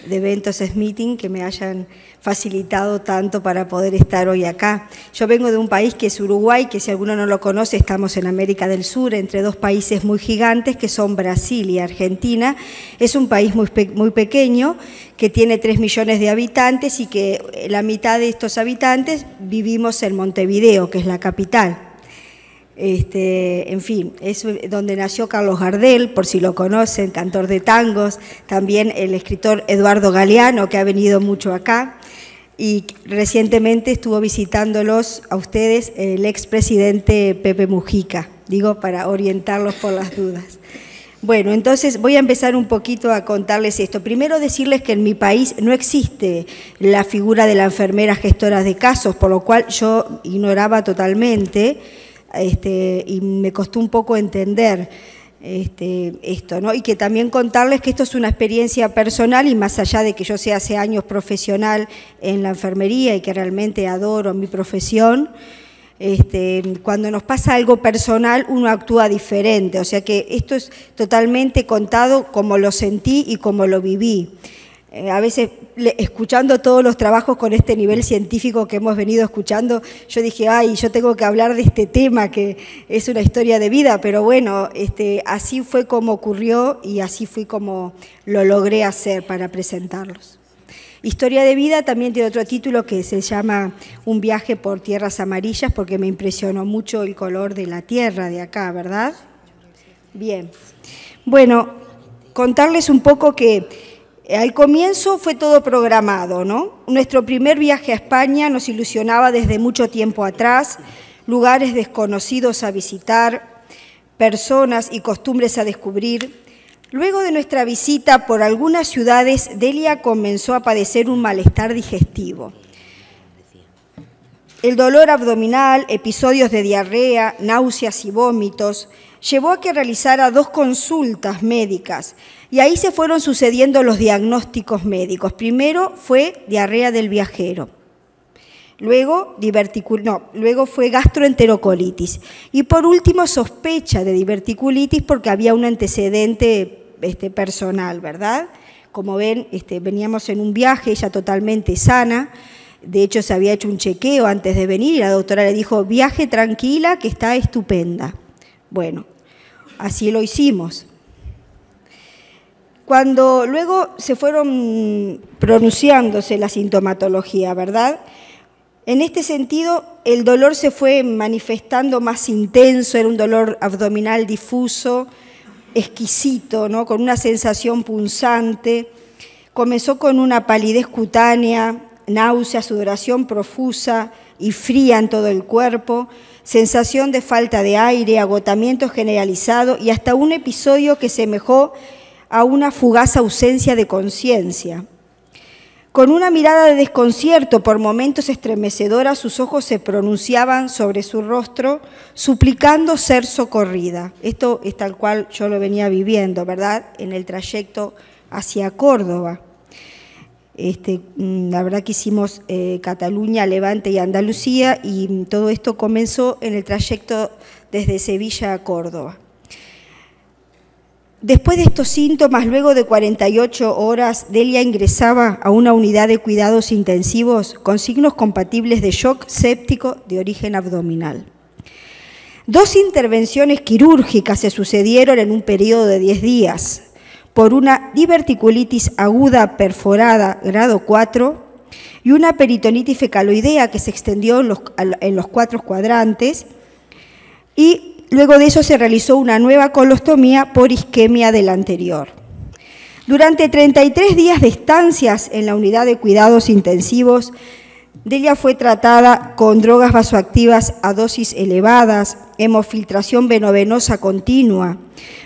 de eventos Smeeting que me hayan facilitado tanto para poder estar hoy acá. Yo vengo de un país que es Uruguay, que si alguno no lo conoce, estamos en América del Sur, entre dos países muy gigantes que son Brasil y Argentina. Es un país muy pequeño, que tiene 3 millones de habitantes y que la mitad de estos habitantes vivimos en Montevideo, que es la capital. En fin, es donde nació Carlos Gardel, por si lo conocen, cantor de tangos, también el escritor Eduardo Galeano, que ha venido mucho acá, y recientemente estuvo visitándolos a ustedes el expresidente Pepe Mujica, digo, para orientarlos por las dudas. Bueno, entonces voy a empezar un poquito a contarles esto. Primero decirles que en mi país no existe la figura de la enfermera gestora de casos, por lo cual yo ignoraba totalmente. Y me costó un poco entender esto, ¿no? Y que también contarles que esto es una experiencia personal y más allá de que yo sea hace años profesional en la enfermería y que realmente adoro mi profesión, cuando nos pasa algo personal uno actúa diferente, o sea que esto es totalmente contado como lo sentí y como lo viví. A veces, escuchando todos los trabajos con este nivel científico que hemos venido escuchando, yo dije, ay, yo tengo que hablar de este tema, que es una historia de vida, pero bueno, así fue como ocurrió y así fue como lo logré hacer para presentarlos. Historia de vida también tiene otro título que se llama Un viaje por tierras amarillas, porque me impresionó mucho el color de la tierra de acá, ¿verdad? Bien. Bueno, contarles un poco que al comienzo fue todo programado, ¿no? Nuestro primer viaje a España nos ilusionaba desde mucho tiempo atrás, lugares desconocidos a visitar, personas y costumbres a descubrir. Luego de nuestra visita por algunas ciudades, Delia comenzó a padecer un malestar digestivo. El dolor abdominal, episodios de diarrea, náuseas y vómitos llevó a que realizara 2 consultas médicas y ahí se fueron sucediendo los diagnósticos médicos. Primero fue diarrea del viajero, luego fue gastroenterocolitis y por último sospecha de diverticulitis porque había un antecedente personal, ¿verdad? Como ven, veníamos en un viaje, ella totalmente sana. De hecho, se había hecho un chequeo antes de venir y la doctora le dijo, viaje tranquila, que está estupenda. Bueno, así lo hicimos. Cuando luego se fueron pronunciándose la sintomatología, ¿verdad? En este sentido, el dolor se fue manifestando más intenso, era un dolor abdominal difuso, exquisito, ¿no? Con una sensación punzante. Comenzó con una palidez cutánea, náusea, sudoración profusa y fría en todo el cuerpo, sensación de falta de aire, agotamiento generalizado y hasta un episodio que semejó a una fugaz ausencia de conciencia. Con una mirada de desconcierto, por momentos estremecedora, sus ojos se pronunciaban sobre su rostro, suplicando ser socorrida. Esto es tal cual yo lo venía viviendo, ¿verdad?, en el trayecto hacia Córdoba. La verdad que hicimos Cataluña, Levante y Andalucía, y todo esto comenzó en el trayecto desde Sevilla a Córdoba. Después de estos síntomas, luego de 48 horas, Delia ingresaba a una unidad de cuidados intensivos con signos compatibles de shock séptico de origen abdominal. 2 intervenciones quirúrgicas se sucedieron en un periodo de 10 días por una diverticulitis aguda perforada grado 4 y una peritonitis fecaloidea que se extendió en los 4 cuadrantes, y luego de eso se realizó una nueva colostomía por isquemia de la anterior. Durante 33 días de estancias en la unidad de cuidados intensivos, Delia fue tratada con drogas vasoactivas a dosis elevadas, hemofiltración venovenosa continua,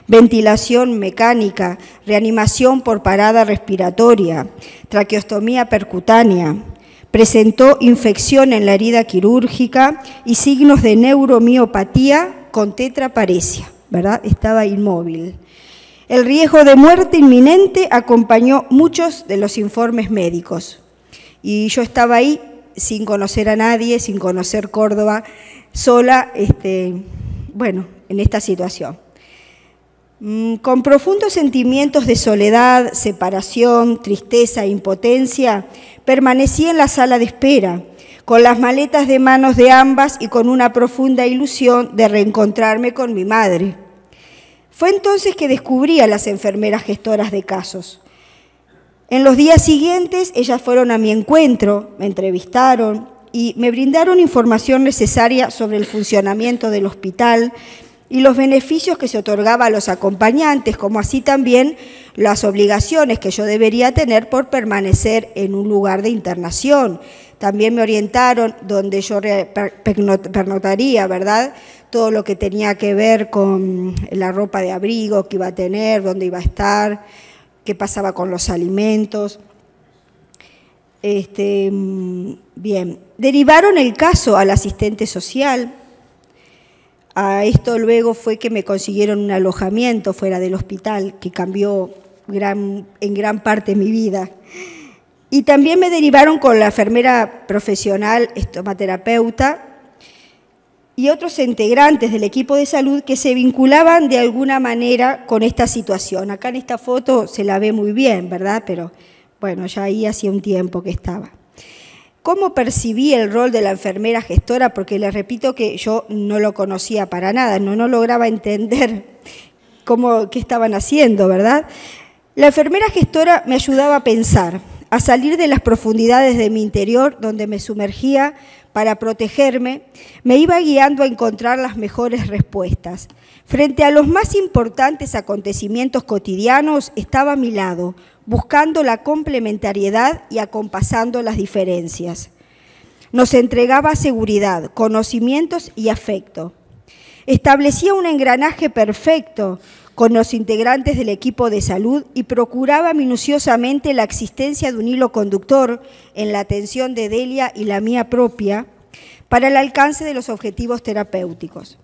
ventilación mecánica, reanimación por parada respiratoria, traqueostomía percutánea. Presentó infección en la herida quirúrgica y signos de neuromiopatía con tetraparesia, ¿verdad? Estaba inmóvil. El riesgo de muerte inminente acompañó muchos de los informes médicos. Y yo estaba ahí sin conocer a nadie, sin conocer Córdoba, sola, bueno, en esta situación. Con profundos sentimientos de soledad, separación, tristeza e impotencia, permanecí en la sala de espera, con las maletas de manos de ambas y con una profunda ilusión de reencontrarme con mi madre. Fue entonces que descubrí a las enfermeras gestoras de casos. En los días siguientes, ellas fueron a mi encuentro, me entrevistaron y me brindaron información necesaria sobre el funcionamiento del hospital y los beneficios que se otorgaba a los acompañantes, como así también las obligaciones que yo debería tener por permanecer en un lugar de internación. También me orientaron donde yo pernotaría, ¿verdad? Todo lo que tenía que ver con la ropa de abrigo que iba a tener, dónde iba a estar, qué pasaba con los alimentos. Bien, derivaron el caso al asistente social. A esto luego fue que me consiguieron un alojamiento fuera del hospital que cambió en gran parte mi vida. Y también me derivaron con la enfermera profesional estomaterapeuta y otros integrantes del equipo de salud que se vinculaban de alguna manera con esta situación. Acá en esta foto se la ve muy bien, ¿verdad? Pero bueno, ya ahí hacía un tiempo que estaba. ¿Cómo percibí el rol de la enfermera gestora? Porque les repito que yo no lo conocía para nada, no lograba entender qué estaban haciendo, ¿verdad? La enfermera gestora me ayudaba a pensar, a salir de las profundidades de mi interior, donde me sumergía para protegerme, me iba guiando a encontrar las mejores respuestas. Frente a los más importantes acontecimientos cotidianos, estaba a mi lado, buscando la complementariedad y acompasando las diferencias. Nos entregaba seguridad, conocimientos y afecto. Establecía un engranaje perfecto con los integrantes del equipo de salud y procuraba minuciosamente la existencia de un hilo conductor en la atención de Delia y la mía propia para el alcance de los objetivos terapéuticos.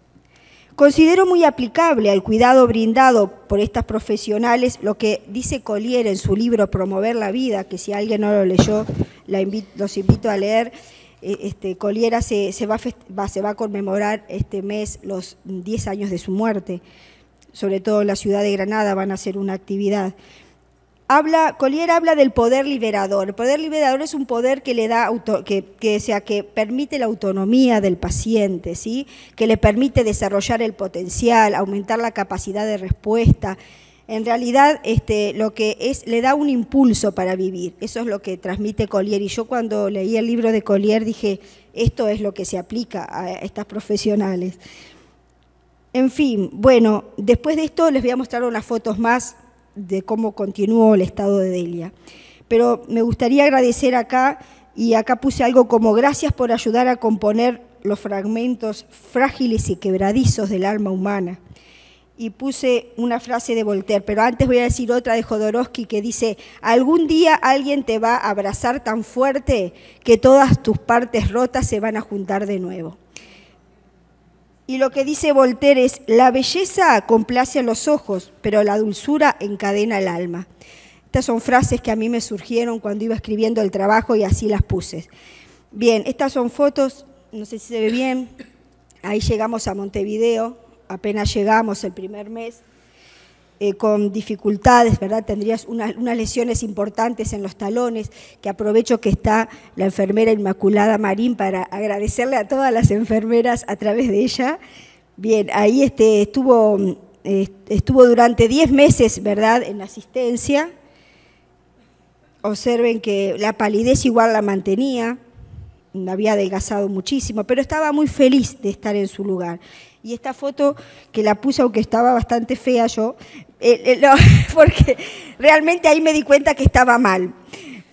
Considero muy aplicable al cuidado brindado por estas profesionales lo que dice Collier en su libro Promover la Vida, que si alguien no lo leyó, los invito a leer. Collier se va a conmemorar este mes los 10 años de su muerte. Sobre todo en la ciudad de Granada van a hacer una actividad. Collier habla del poder liberador. El poder liberador es un poder que le da que permite la autonomía del paciente, ¿sí? Que le permite desarrollar el potencial, aumentar la capacidad de respuesta. En realidad, lo que le da un impulso para vivir. Eso es lo que transmite Collier. Y yo cuando leí el libro de Collier dije, esto es lo que se aplica a estas profesionales. En fin, bueno, después de esto les voy a mostrar unas fotos más de cómo continuó el estado de Delia. Pero me gustaría agradecer acá, y acá puse algo como gracias por ayudar a componer los fragmentos frágiles y quebradizos del alma humana. Y puse una frase de Voltaire, pero antes voy a decir otra de Jodorowsky que dice, algún día alguien te va a abrazar tan fuerte que todas tus partes rotas se van a juntar de nuevo. Y lo que dice Voltaire es, la belleza complace a los ojos, pero la dulzura encadena el alma. estas son frases que a mí me surgieron cuando iba escribiendo el trabajo y así las puse. Bien, estas son fotos, no sé si se ve bien, ahí llegamos a Montevideo, apenas llegamos el primer mes, con dificultades, ¿verdad? Tendrías unas lesiones importantes en los talones, que aprovecho que está la enfermera Inmaculada Marín para agradecerle a todas las enfermeras a través de ella. Bien, ahí estuvo durante 10 meses, ¿verdad?, en asistencia. Observen que la palidez igual la mantenía, había adelgazado muchísimo, pero estaba muy feliz de estar en su lugar. Y esta foto que la puse, aunque estaba bastante fea yo, porque realmente ahí me di cuenta que estaba mal.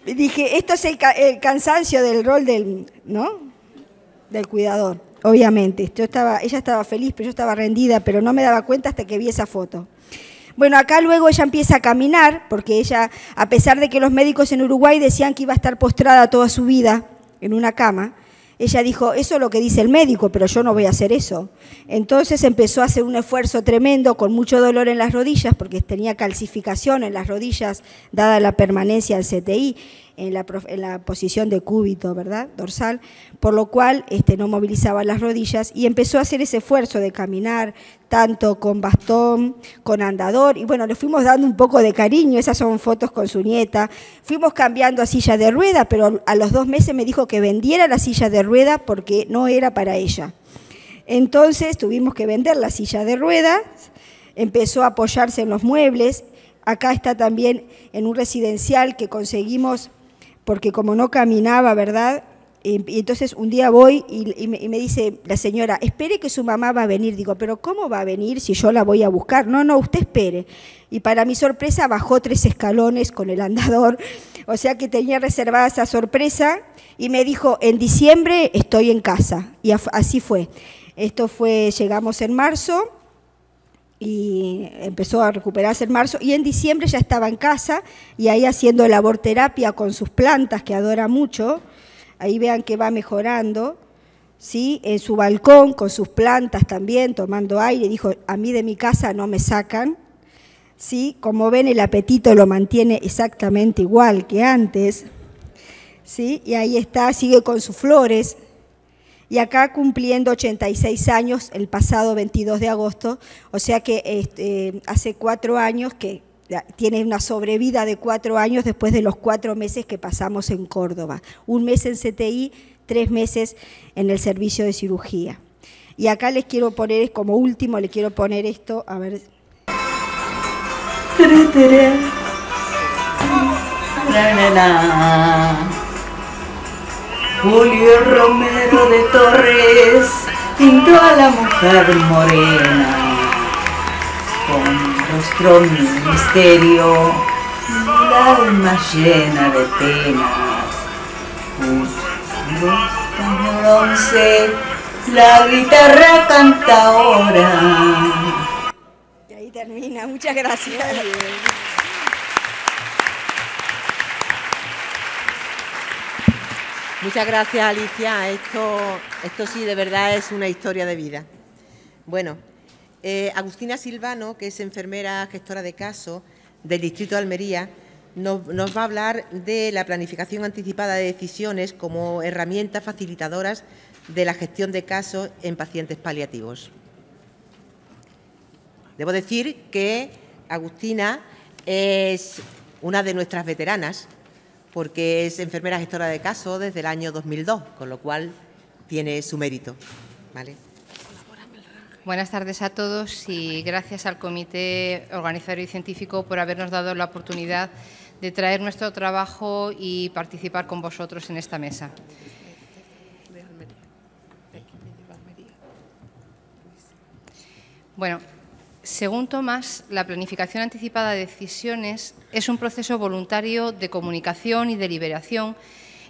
Dije, esto es el cansancio del rol del cuidador, obviamente. Ella estaba feliz, pero yo estaba rendida, pero no me daba cuenta hasta que vi esa foto. Bueno, acá luego ella empieza a caminar, porque ella, a pesar de que los médicos en Uruguay decían que iba a estar postrada toda su vida en una cama, ella dijo, eso es lo que dice el médico, pero yo no voy a hacer eso. Entonces empezó a hacer un esfuerzo tremendo, con mucho dolor en las rodillas, porque tenía calcificación en las rodillas, dada la permanencia del CTI, en la posición de cúbito, ¿verdad?, dorsal, por lo cual no movilizaba las rodillas y empezó a hacer ese esfuerzo de caminar, tanto con bastón, con andador, y bueno, le fuimos dando un poco de cariño, esas son fotos con su nieta, fuimos cambiando a silla de rueda, pero a los 2 meses me dijo que vendiera la silla de rueda porque no era para ella. Entonces tuvimos que vender la silla de ruedas, empezó a apoyarse en los muebles, acá está también en un residencial que conseguimos, porque como no caminaba, ¿verdad?, y entonces un día voy y me dice la señora, espere que su mamá va a venir. Digo, ¿pero cómo va a venir si yo la voy a buscar? No, usted espere. Y para mi sorpresa bajó 3 escalones con el andador, o sea que tenía reservada esa sorpresa y me dijo, en diciembre estoy en casa. Y así fue. Llegamos en marzo y empezó a recuperarse en marzo y en diciembre ya estaba en casa y ahí haciendo laborterapia con sus plantas que adora mucho. Ahí vean que va mejorando, ¿sí?, en su balcón con sus plantas también, tomando aire. Dijo, a mí de mi casa no me sacan, ¿sí? Como ven, el apetito lo mantiene exactamente igual que antes, ¿sí? Y ahí está, sigue con sus flores. Y acá cumpliendo 86 años el pasado 22 de agosto, o sea que hace 4 años que tiene una sobrevida de 4 años después de los 4 meses que pasamos en Córdoba. 1 mes en CTI, 3 meses en el servicio de cirugía. Y acá les quiero poner, como último, le quiero poner esto, a ver. Julio Romero de Torres pintó a la mujer morena con rostro misterio, la alma llena de penas. Buscando bronce, la guitarra canta ahora. Y ahí termina, muchas gracias. Muchas gracias, Alicia. Esto sí, de verdad, es una historia de vida. Bueno, Agustina Silvano, que es enfermera gestora de casos del Distrito de Almería, nos va a hablar de la planificación anticipada de decisiones como herramientas facilitadoras de la gestión de casos en pacientes paliativos. Debo decir que Agustina es una de nuestras veteranas, porque es enfermera gestora de casos desde el año 2002, con lo cual tiene su mérito, ¿vale? Buenas tardes a todos y gracias al Comité Organizador y Científico por habernos dado la oportunidad de traer nuestro trabajo y participar con vosotros en esta mesa. Bueno, según Tomás, la planificación anticipada de decisiones es un proceso voluntario de comunicación y deliberación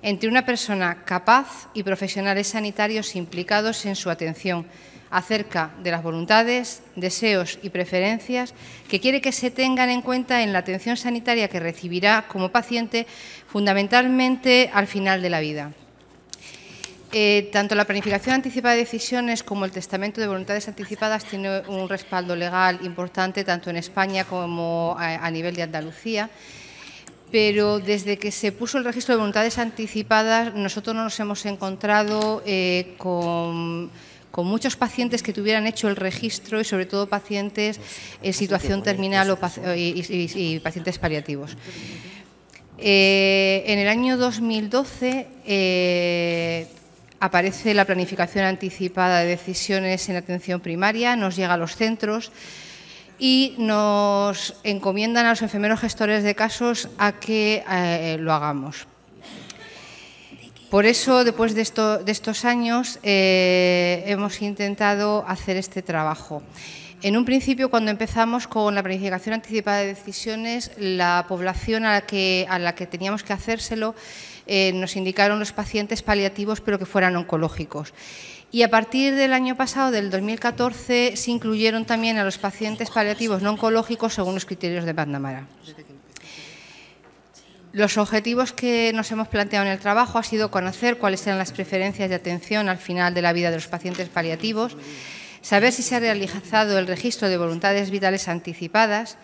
entre una persona capaz y profesionales sanitarios implicados en su atención acerca de las voluntades, deseos y preferencias que quiere que se tengan en cuenta en la atención sanitaria que recibirá como paciente, fundamentalmente al final de la vida. Tanto la planificación anticipada de decisiones como el testamento de voluntades anticipadas tiene un respaldo legal importante tanto en España como a nivel de Andalucía, pero desde que se puso el registro de voluntades anticipadas, nosotros no nos hemos encontrado con muchos pacientes que tuvieran hecho el registro y sobre todo pacientes en situación terminal y pacientes paliativos. En el año 2012 aparece la planificación anticipada de decisiones en atención primaria, nos llega a los centros y nos encomiendan a los enfermeros gestores de casos a que lo hagamos. Por eso, después de estos años, hemos intentado hacer este trabajo. En un principio, cuando empezamos con la planificación anticipada de decisiones, la población a la que teníamos que hacérselo nos indicaron los pacientes paliativos, pero que fueran oncológicos. Y a partir del año pasado, del 2014, se incluyeron también a los pacientes paliativos no oncológicos según los criterios de McNamara. Los objetivos que nos hemos planteado en el trabajo ha sido conocer cuáles eran las preferencias de atención al final de la vida de los pacientes paliativos, saber si se ha realizado el registro de voluntades vitales anticipadas,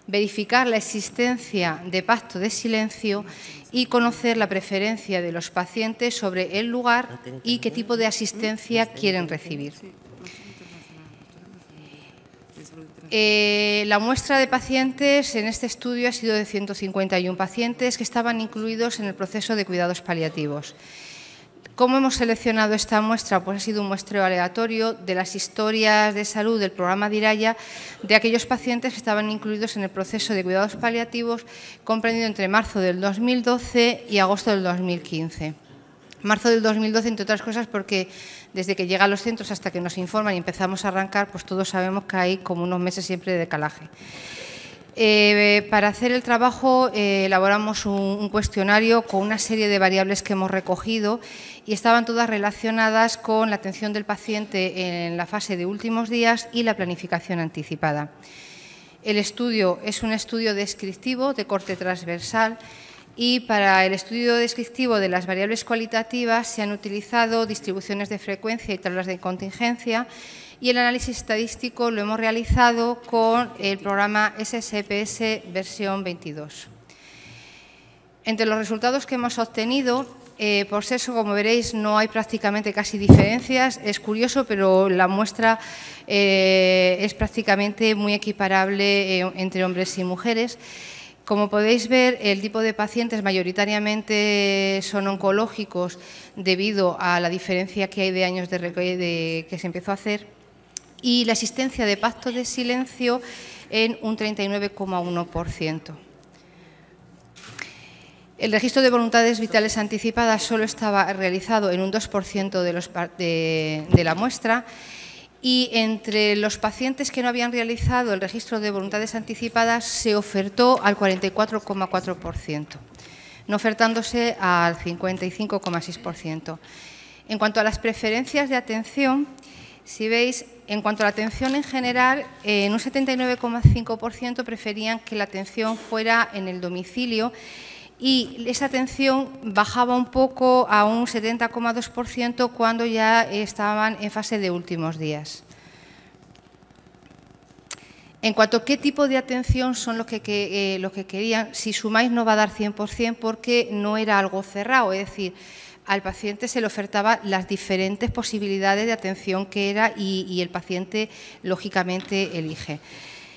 verificar la existencia de pacto de silencio y conocer la preferencia de los pacientes sobre el lugar y qué tipo de asistencia quieren recibir. La muestra de pacientes en este estudio ha sido de 151 pacientes que estaban incluidos en el proceso de cuidados paliativos. ¿Cómo hemos seleccionado esta muestra? Pues ha sido un muestreo aleatorio de las historias de salud del programa Diraya de aquellos pacientes que estaban incluidos en el proceso de cuidados paliativos comprendido entre marzo del 2012 y agosto del 2015. Marzo del 2012, entre otras cosas, porque desde que llega a los centros hasta que nos informan y empezamos a arrancar, pues todos sabemos que hay como unos meses siempre de decalaje. Para hacer el trabajo elaboramos un cuestionario con una serie de variables que hemos recogido y estaban todas relacionadas con la atención del paciente en la fase de últimos días y la planificación anticipada. El estudio es un estudio descriptivo de corte transversal y para el estudio descriptivo de las variables cualitativas se han utilizado distribuciones de frecuencia y tablas de contingencia y el análisis estadístico lo hemos realizado con el programa SSPS versión 22. Entre los resultados que hemos obtenido, por sexo, como veréis, no hay prácticamente casi diferencias. Es curioso, pero la muestra es prácticamente muy equiparable entre hombres y mujeres. Como podéis ver, el tipo de pacientes mayoritariamente son oncológicos debido a la diferencia que hay de años que se empezó a hacer y la existencia de pacto de silencio en un 39,1%. El registro de voluntades vitales anticipadas solo estaba realizado en un 2% de la muestra y entre los pacientes que no habían realizado el registro de voluntades anticipadas se ofertó al 44,4%, no ofertándose al 55,6%. En cuanto a las preferencias de atención, si veis, en cuanto a la atención en general, en un 79,5% preferían que la atención fuera en el domicilio y esa atención bajaba un poco a un 70,2% cuando ya estaban en fase de últimos días. En cuanto a qué tipo de atención son los que querían, si sumáis no va a dar 100% porque no era algo cerrado, es decir, al paciente se le ofertaba las diferentes posibilidades de atención que era y el paciente, lógicamente, elige.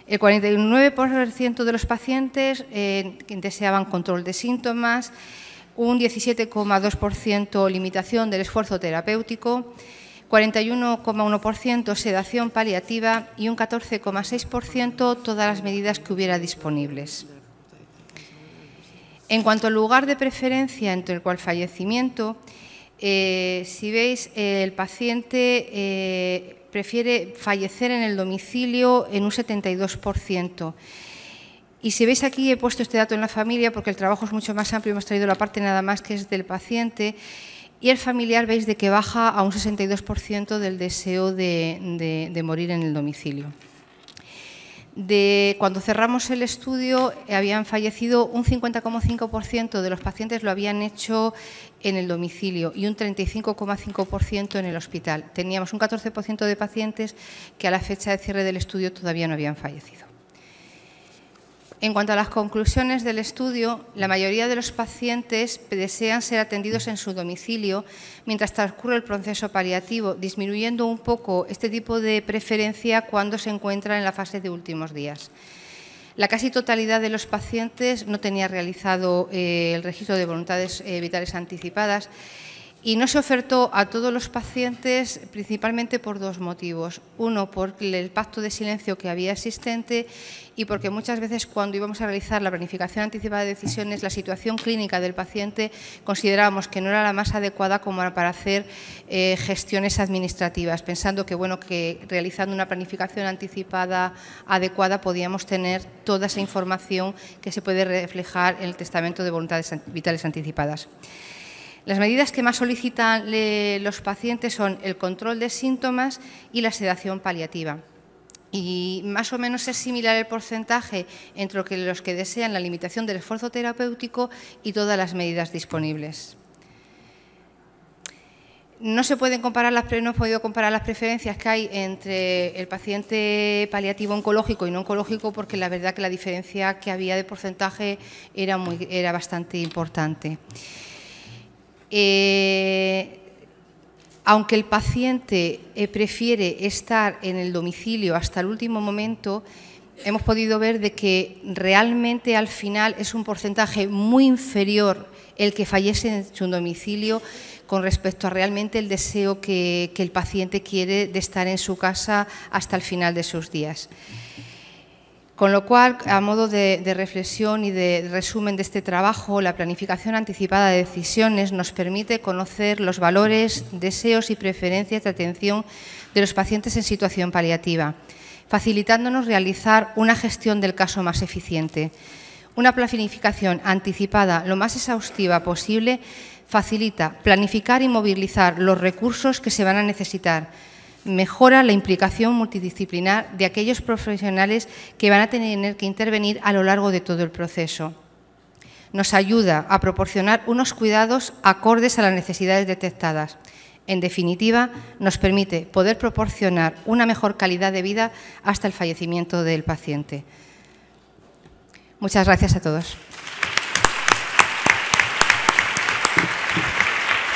El 49% de los pacientes deseaban control de síntomas, un 17,2% limitación del esfuerzo terapéutico, 41,1% sedación paliativa y un 14,6% todas las medidas que hubiera disponibles. En cuanto al lugar de preferencia entre el cual fallecimiento, si veis, el paciente prefiere fallecer en el domicilio en un 72%. Y si veis aquí, he puesto este dato en la familia porque el trabajo es mucho más amplio, hemos traído la parte nada más que es del paciente, y el familiar veis de que baja a un 62% del deseo de morir en el domicilio. Cuando cerramos el estudio, habían fallecido un 50,5% de los pacientes lo habían hecho en el domicilio y un 35,5% en el hospital. Teníamos un 14% de pacientes que a la fecha de cierre del estudio todavía no habían fallecido. En cuanto a las conclusiones del estudio, la mayoría de los pacientes desean ser atendidos en su domicilio mientras transcurre el proceso paliativo, disminuyendo un poco este tipo de preferencia cuando se encuentra en la fase de últimos días. La casi totalidad de los pacientes no tenía realizado el registro de voluntades vitales anticipadas y no se ofertó a todos los pacientes principalmente por dos motivos. Uno, por el pacto de silencio que había existente y porque muchas veces cuando íbamos a realizar la planificación anticipada de decisiones, la situación clínica del paciente considerábamos que no era la más adecuada como para hacer gestiones administrativas, pensando que, bueno, que realizando una planificación anticipada adecuada podíamos tener toda esa información que se puede reflejar en el testamento de voluntades vitales anticipadas. Las medidas que más solicitan los pacientes son el control de síntomas y la sedación paliativa. Y más o menos es similar el porcentaje entre los que desean la limitación del esfuerzo terapéutico y todas las medidas disponibles. No se pueden comparar no hemos podido comparar las preferencias que hay entre el paciente paliativo oncológico y no oncológico porque la verdad que la diferencia que había de porcentaje era bastante importante. Aunque el paciente prefiere estar en el domicilio hasta el último momento, hemos podido ver de que realmente al final es un porcentaje muy inferior el que fallece en su domicilio con respecto a realmente el deseo que el paciente quiere de estar en su casa hasta el final de sus días. Con lo cual, a modo de reflexión y de resumen de este trabajo, la planificación anticipada de decisiones nos permite conocer los valores, deseos y preferencias de atención de los pacientes en situación paliativa, facilitándonos realizar una gestión del caso más eficiente. Una planificación anticipada lo más exhaustiva posible facilita planificar y movilizar los recursos que se van a necesitar, mejora la implicación multidisciplinar de aquellos profesionales que van a tener que intervenir a lo largo de todo el proceso. Nos ayuda a proporcionar unos cuidados acordes a las necesidades detectadas. En definitiva, nos permite poder proporcionar una mejor calidad de vida hasta el fallecimiento del paciente. Muchas gracias a todos.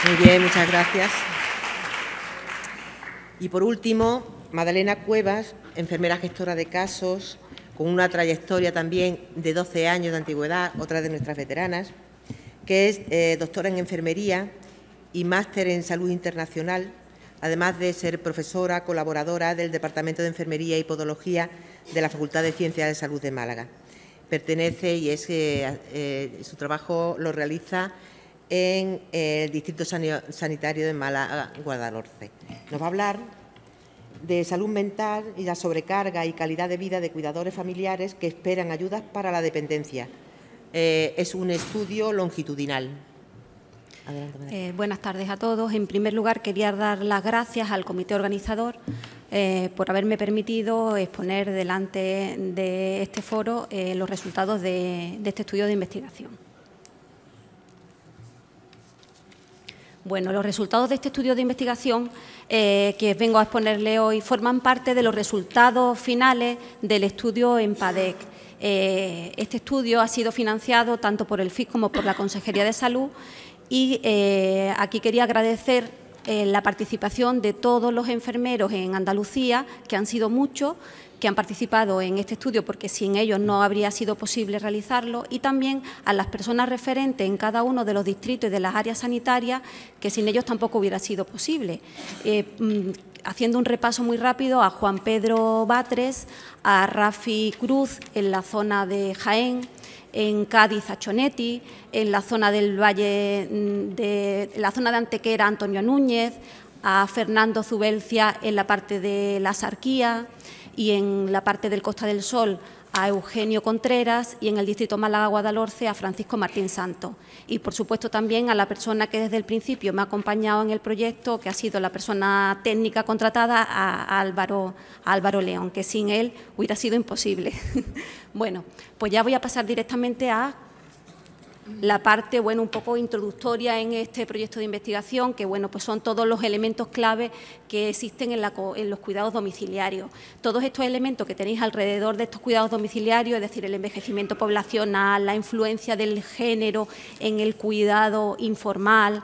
Muy bien, muchas gracias. Y por último, Madalena Cuevas, enfermera gestora de casos, con una trayectoria también de 12 años de antigüedad, otra de nuestras veteranas, que es doctora en enfermería y máster en salud internacional, además de ser profesora colaboradora del Departamento de Enfermería y Podología de la Facultad de Ciencias de Salud de Málaga. Pertenece y su trabajo lo realiza en el Distrito Sanitario de Málaga-Guadalhorce. Nos va a hablar de salud mental y la sobrecarga y calidad de vida de cuidadores familiares que esperan ayudas para la dependencia. Es un estudio longitudinal. Adelante, buenas tardes a todos. En primer lugar, quería dar las gracias al comité organizador por haberme permitido exponer delante de este foro los resultados de este estudio de investigación. Bueno, los resultados de este estudio de investigación que vengo a exponerle hoy forman parte de los resultados finales del estudio EMPADEC. Este estudio ha sido financiado tanto por el FIS como por la Consejería de Salud y aquí quería agradecer la participación de todos los enfermeros en Andalucía, que han sido muchos, que han participado en este estudio porque sin ellos no habría sido posible realizarlo, y también a las personas referentes en cada uno de los distritos y de las áreas sanitarias, que sin ellos tampoco hubiera sido posible. Haciendo un repaso muy rápido, a Juan Pedro Batres, a Rafi Cruz en la zona de Jaén, en Cádiz a Chonetti, en la zona del Valle, la zona de Antequera Antonio Núñez, a Fernando Zubelcia en la parte de la Sarquía, y en la parte del Costa del Sol a Eugenio Contreras y en el distrito Málaga-Guadalhorce a Francisco Martín Santos. Y, por supuesto, también a la persona que desde el principio me ha acompañado en el proyecto, que ha sido la persona técnica contratada, a Álvaro León, que sin él hubiera sido imposible. Bueno, pues ya voy a pasar directamente a la parte, bueno, un poco introductoria en este proyecto de investigación, que, bueno, pues son todos los elementos clave que existen en los cuidados domiciliarios. Todos estos elementos que tenéis alrededor de estos cuidados domiciliarios, es decir, el envejecimiento poblacional, la influencia del género en el cuidado informal,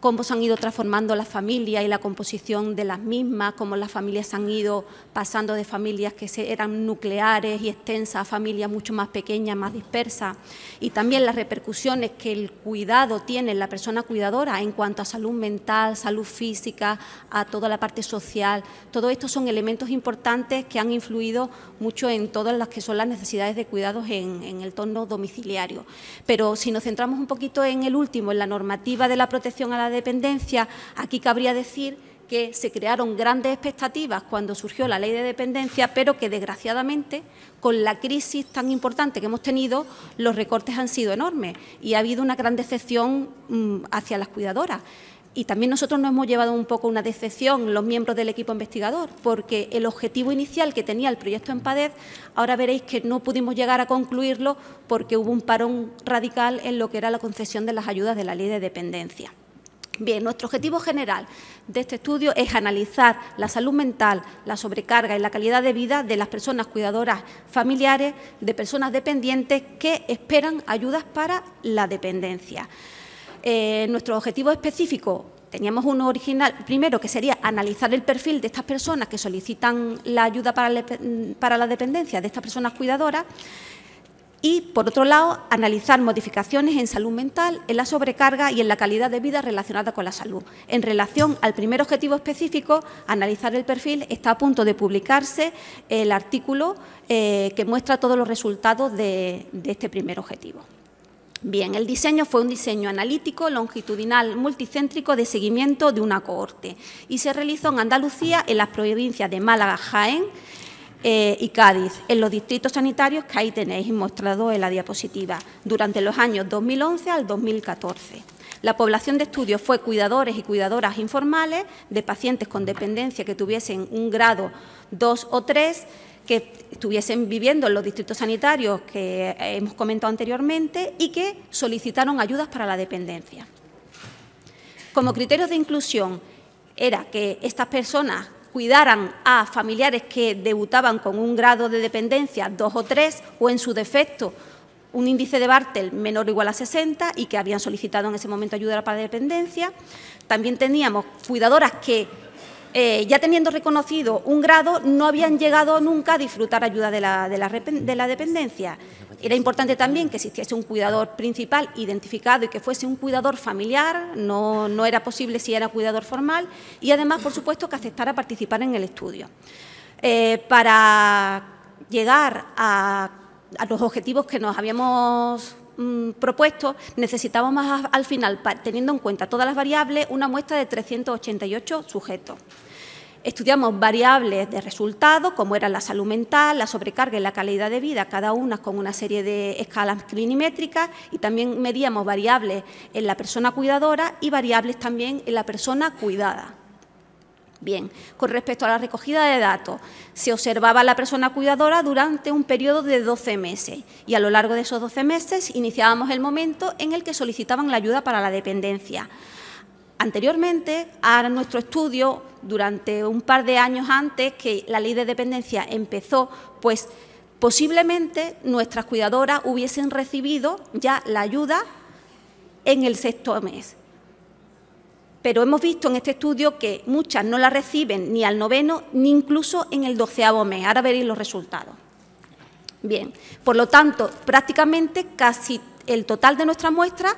cómo se han ido transformando las familias y la composición de las mismas, cómo las familias se han ido pasando de familias que eran nucleares y extensas a familias mucho más pequeñas, más dispersas, y también las repercusiones que el cuidado tiene en la persona cuidadora en cuanto a salud mental, salud física, a toda la parte social. Todo esto son elementos importantes que han influido mucho en todas las que son las necesidades de cuidados en el entorno domiciliario. Pero si nos centramos un poquito en el último, en la normativa de la protección a la dependencia, aquí cabría decir que se crearon grandes expectativas cuando surgió la ley de dependencia, pero que desgraciadamente con la crisis tan importante que hemos tenido, los recortes han sido enormes y ha habido una gran decepción hacia las cuidadoras. Y también nosotros nos hemos llevado un poco una decepción, los miembros del equipo investigador, porque el objetivo inicial que tenía el proyecto EMPADEZ, ahora veréis que no pudimos llegar a concluirlo porque hubo un parón radical en lo que era la concesión de las ayudas de la ley de dependencia. Bien, nuestro objetivo general de este estudio es analizar la salud mental, la sobrecarga y la calidad de vida de las personas cuidadoras familiares, de personas dependientes que esperan ayudas para la dependencia. Nuestro objetivo específico, teníamos uno original, primero, que sería analizar el perfil de estas personas que solicitan la ayuda para la dependencia de estas personas cuidadoras, y, por otro lado, analizar modificaciones en salud mental, en la sobrecarga y en la calidad de vida relacionada con la salud. En relación al primer objetivo específico, analizar el perfil, está a punto de publicarse el artículo que muestra todos los resultados de este primer objetivo. Bien, el diseño fue un diseño analítico, longitudinal, multicéntrico de seguimiento de una cohorte y se realizó en Andalucía, en las provincias de Málaga, Jaén y Cádiz, en los distritos sanitarios que ahí tenéis mostrado en la diapositiva, durante los años 2011 al 2014. La población de estudio fue cuidadores y cuidadoras informales de pacientes con dependencia que tuviesen un grado 2 o 3, que estuviesen viviendo en los distritos sanitarios que hemos comentado anteriormente y que solicitaron ayudas para la dependencia. Como criterios de inclusión era que estas personas cuidaran a familiares que debutaban con un grado de dependencia 2 o 3 o, en su defecto, un índice de Bartel menor o igual a 60 y que habían solicitado en ese momento ayuda para la dependencia. También teníamos cuidadoras que, ya teniendo reconocido un grado, no habían llegado nunca a disfrutar ayuda de la dependencia. Era importante también que existiese un cuidador principal identificado y que fuese un cuidador familiar, no era posible si era cuidador formal, y además, por supuesto, que aceptara participar en el estudio. Para llegar a los objetivos que nos habíamos propuesto, necesitábamos al final, teniendo en cuenta todas las variables, una muestra de 388 sujetos. Estudiamos variables de resultados, como eran la salud mental, la sobrecarga y la calidad de vida, cada una con una serie de escalas clinimétricas, y también medíamos variables en la persona cuidadora y variables también en la persona cuidada. Bien, con respecto a la recogida de datos, se observaba a la persona cuidadora durante un periodo de 12 meses y a lo largo de esos 12 meses iniciábamos el momento en el que solicitaban la ayuda para la dependencia. Anteriormente a nuestro estudio, durante un par de años antes que la ley de dependencia empezó, pues posiblemente nuestras cuidadoras hubiesen recibido ya la ayuda en el 6º mes. Pero hemos visto en este estudio que muchas no la reciben ni al 9º ni incluso en el 12º mes. Ahora veréis los resultados. Bien, por lo tanto, prácticamente casi el total de nuestra muestra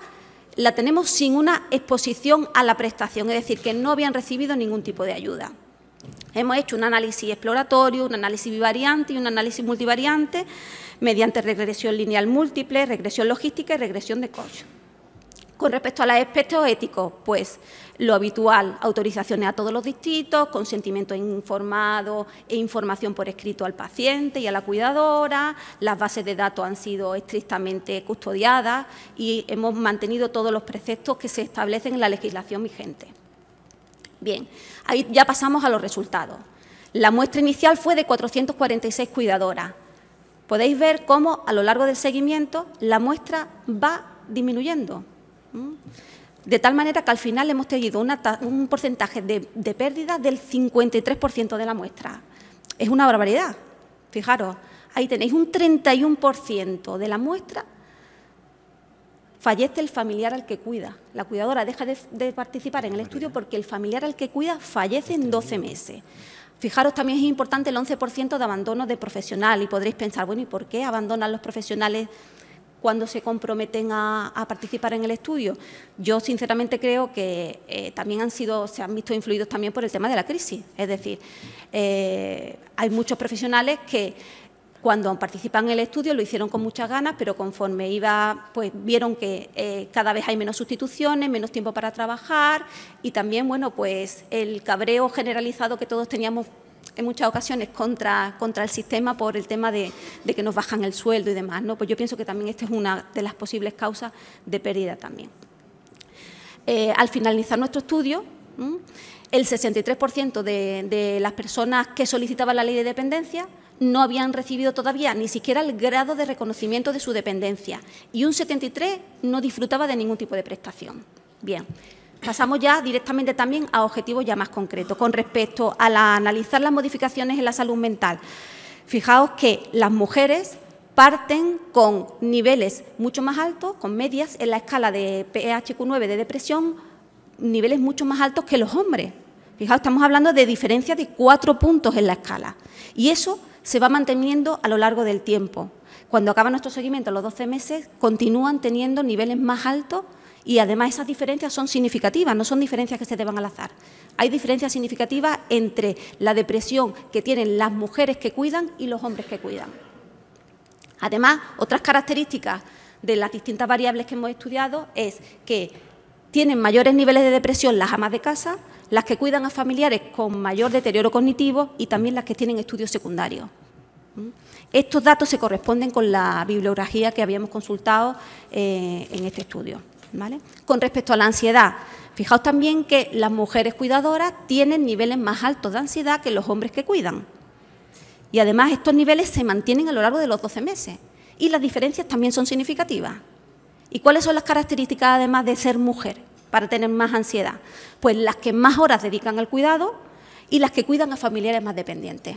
la tenemos sin una exposición a la prestación, es decir, que no habían recibido ningún tipo de ayuda. Hemos hecho un análisis exploratorio, un análisis bivariante y un análisis multivariante mediante regresión lineal múltiple, regresión logística y regresión de Koch. Con respecto a los aspectos éticos, pues lo habitual, autorizaciones a todos los distritos, consentimiento informado e información por escrito al paciente y a la cuidadora, las bases de datos han sido estrictamente custodiadas y hemos mantenido todos los preceptos que se establecen en la legislación vigente. Bien, ahí ya pasamos a los resultados. La muestra inicial fue de 446 cuidadoras. Podéis ver cómo a lo largo del seguimiento la muestra va disminuyendo. De tal manera que al final hemos tenido un porcentaje de pérdida del 53% de la muestra. Es una barbaridad. Fijaros, ahí tenéis un 31% de la muestra fallece el familiar al que cuida. La cuidadora deja de participar en el estudio porque el familiar al que cuida fallece en 12 meses. Fijaros, también es importante el 11% de abandono de profesional y podréis pensar, bueno, ¿y por qué abandonan los profesionales cuando se comprometen a participar en el estudio? Yo, sinceramente, creo que también se han visto influidos también por el tema de la crisis. Es decir, hay muchos profesionales que cuando participan en el estudio lo hicieron con muchas ganas, pero conforme iba, pues vieron que cada vez hay menos sustituciones, menos tiempo para trabajar y también, bueno, pues el cabreo generalizado que todos teníamos en muchas ocasiones contra el sistema por el tema de que nos bajan el sueldo y demás, ¿no? Pues yo pienso que también esta es una de las posibles causas de pérdida también. Al finalizar nuestro estudio, el 63% de las personas que solicitaban la ley de dependencia no habían recibido todavía ni siquiera el grado de reconocimiento de su dependencia y un 73% no disfrutaba de ningún tipo de prestación. Bien, pasamos ya directamente también a objetivos ya más concretos. Con respecto a analizar las modificaciones en la salud mental, fijaos que las mujeres parten con niveles mucho más altos, con medias en la escala de PHQ-9 de depresión, niveles mucho más altos que los hombres. Fijaos, estamos hablando de diferencia de 4 puntos en la escala y eso se va manteniendo a lo largo del tiempo. Cuando acaba nuestro seguimiento, a los 12 meses, continúan teniendo niveles más altos y además esas diferencias son significativas, no son diferencias que se deban al azar. Hay diferencias significativas entre la depresión que tienen las mujeres que cuidan y los hombres que cuidan. Además, otras características de las distintas variables que hemos estudiado es que tienen mayores niveles de depresión las amas de casa, las que cuidan a familiares con mayor deterioro cognitivo y también las que tienen estudios secundarios. Estos datos se corresponden con la bibliografía que habíamos consultado en este estudio, ¿vale? Con respecto a la ansiedad, fijaos también que las mujeres cuidadoras tienen niveles más altos de ansiedad que los hombres que cuidan. Y además estos niveles se mantienen a lo largo de los 12 meses y las diferencias también son significativas. ¿Y cuáles son las características además de ser mujer para tener más ansiedad? Pues las que más horas dedican al cuidado y las que cuidan a familiares más dependientes.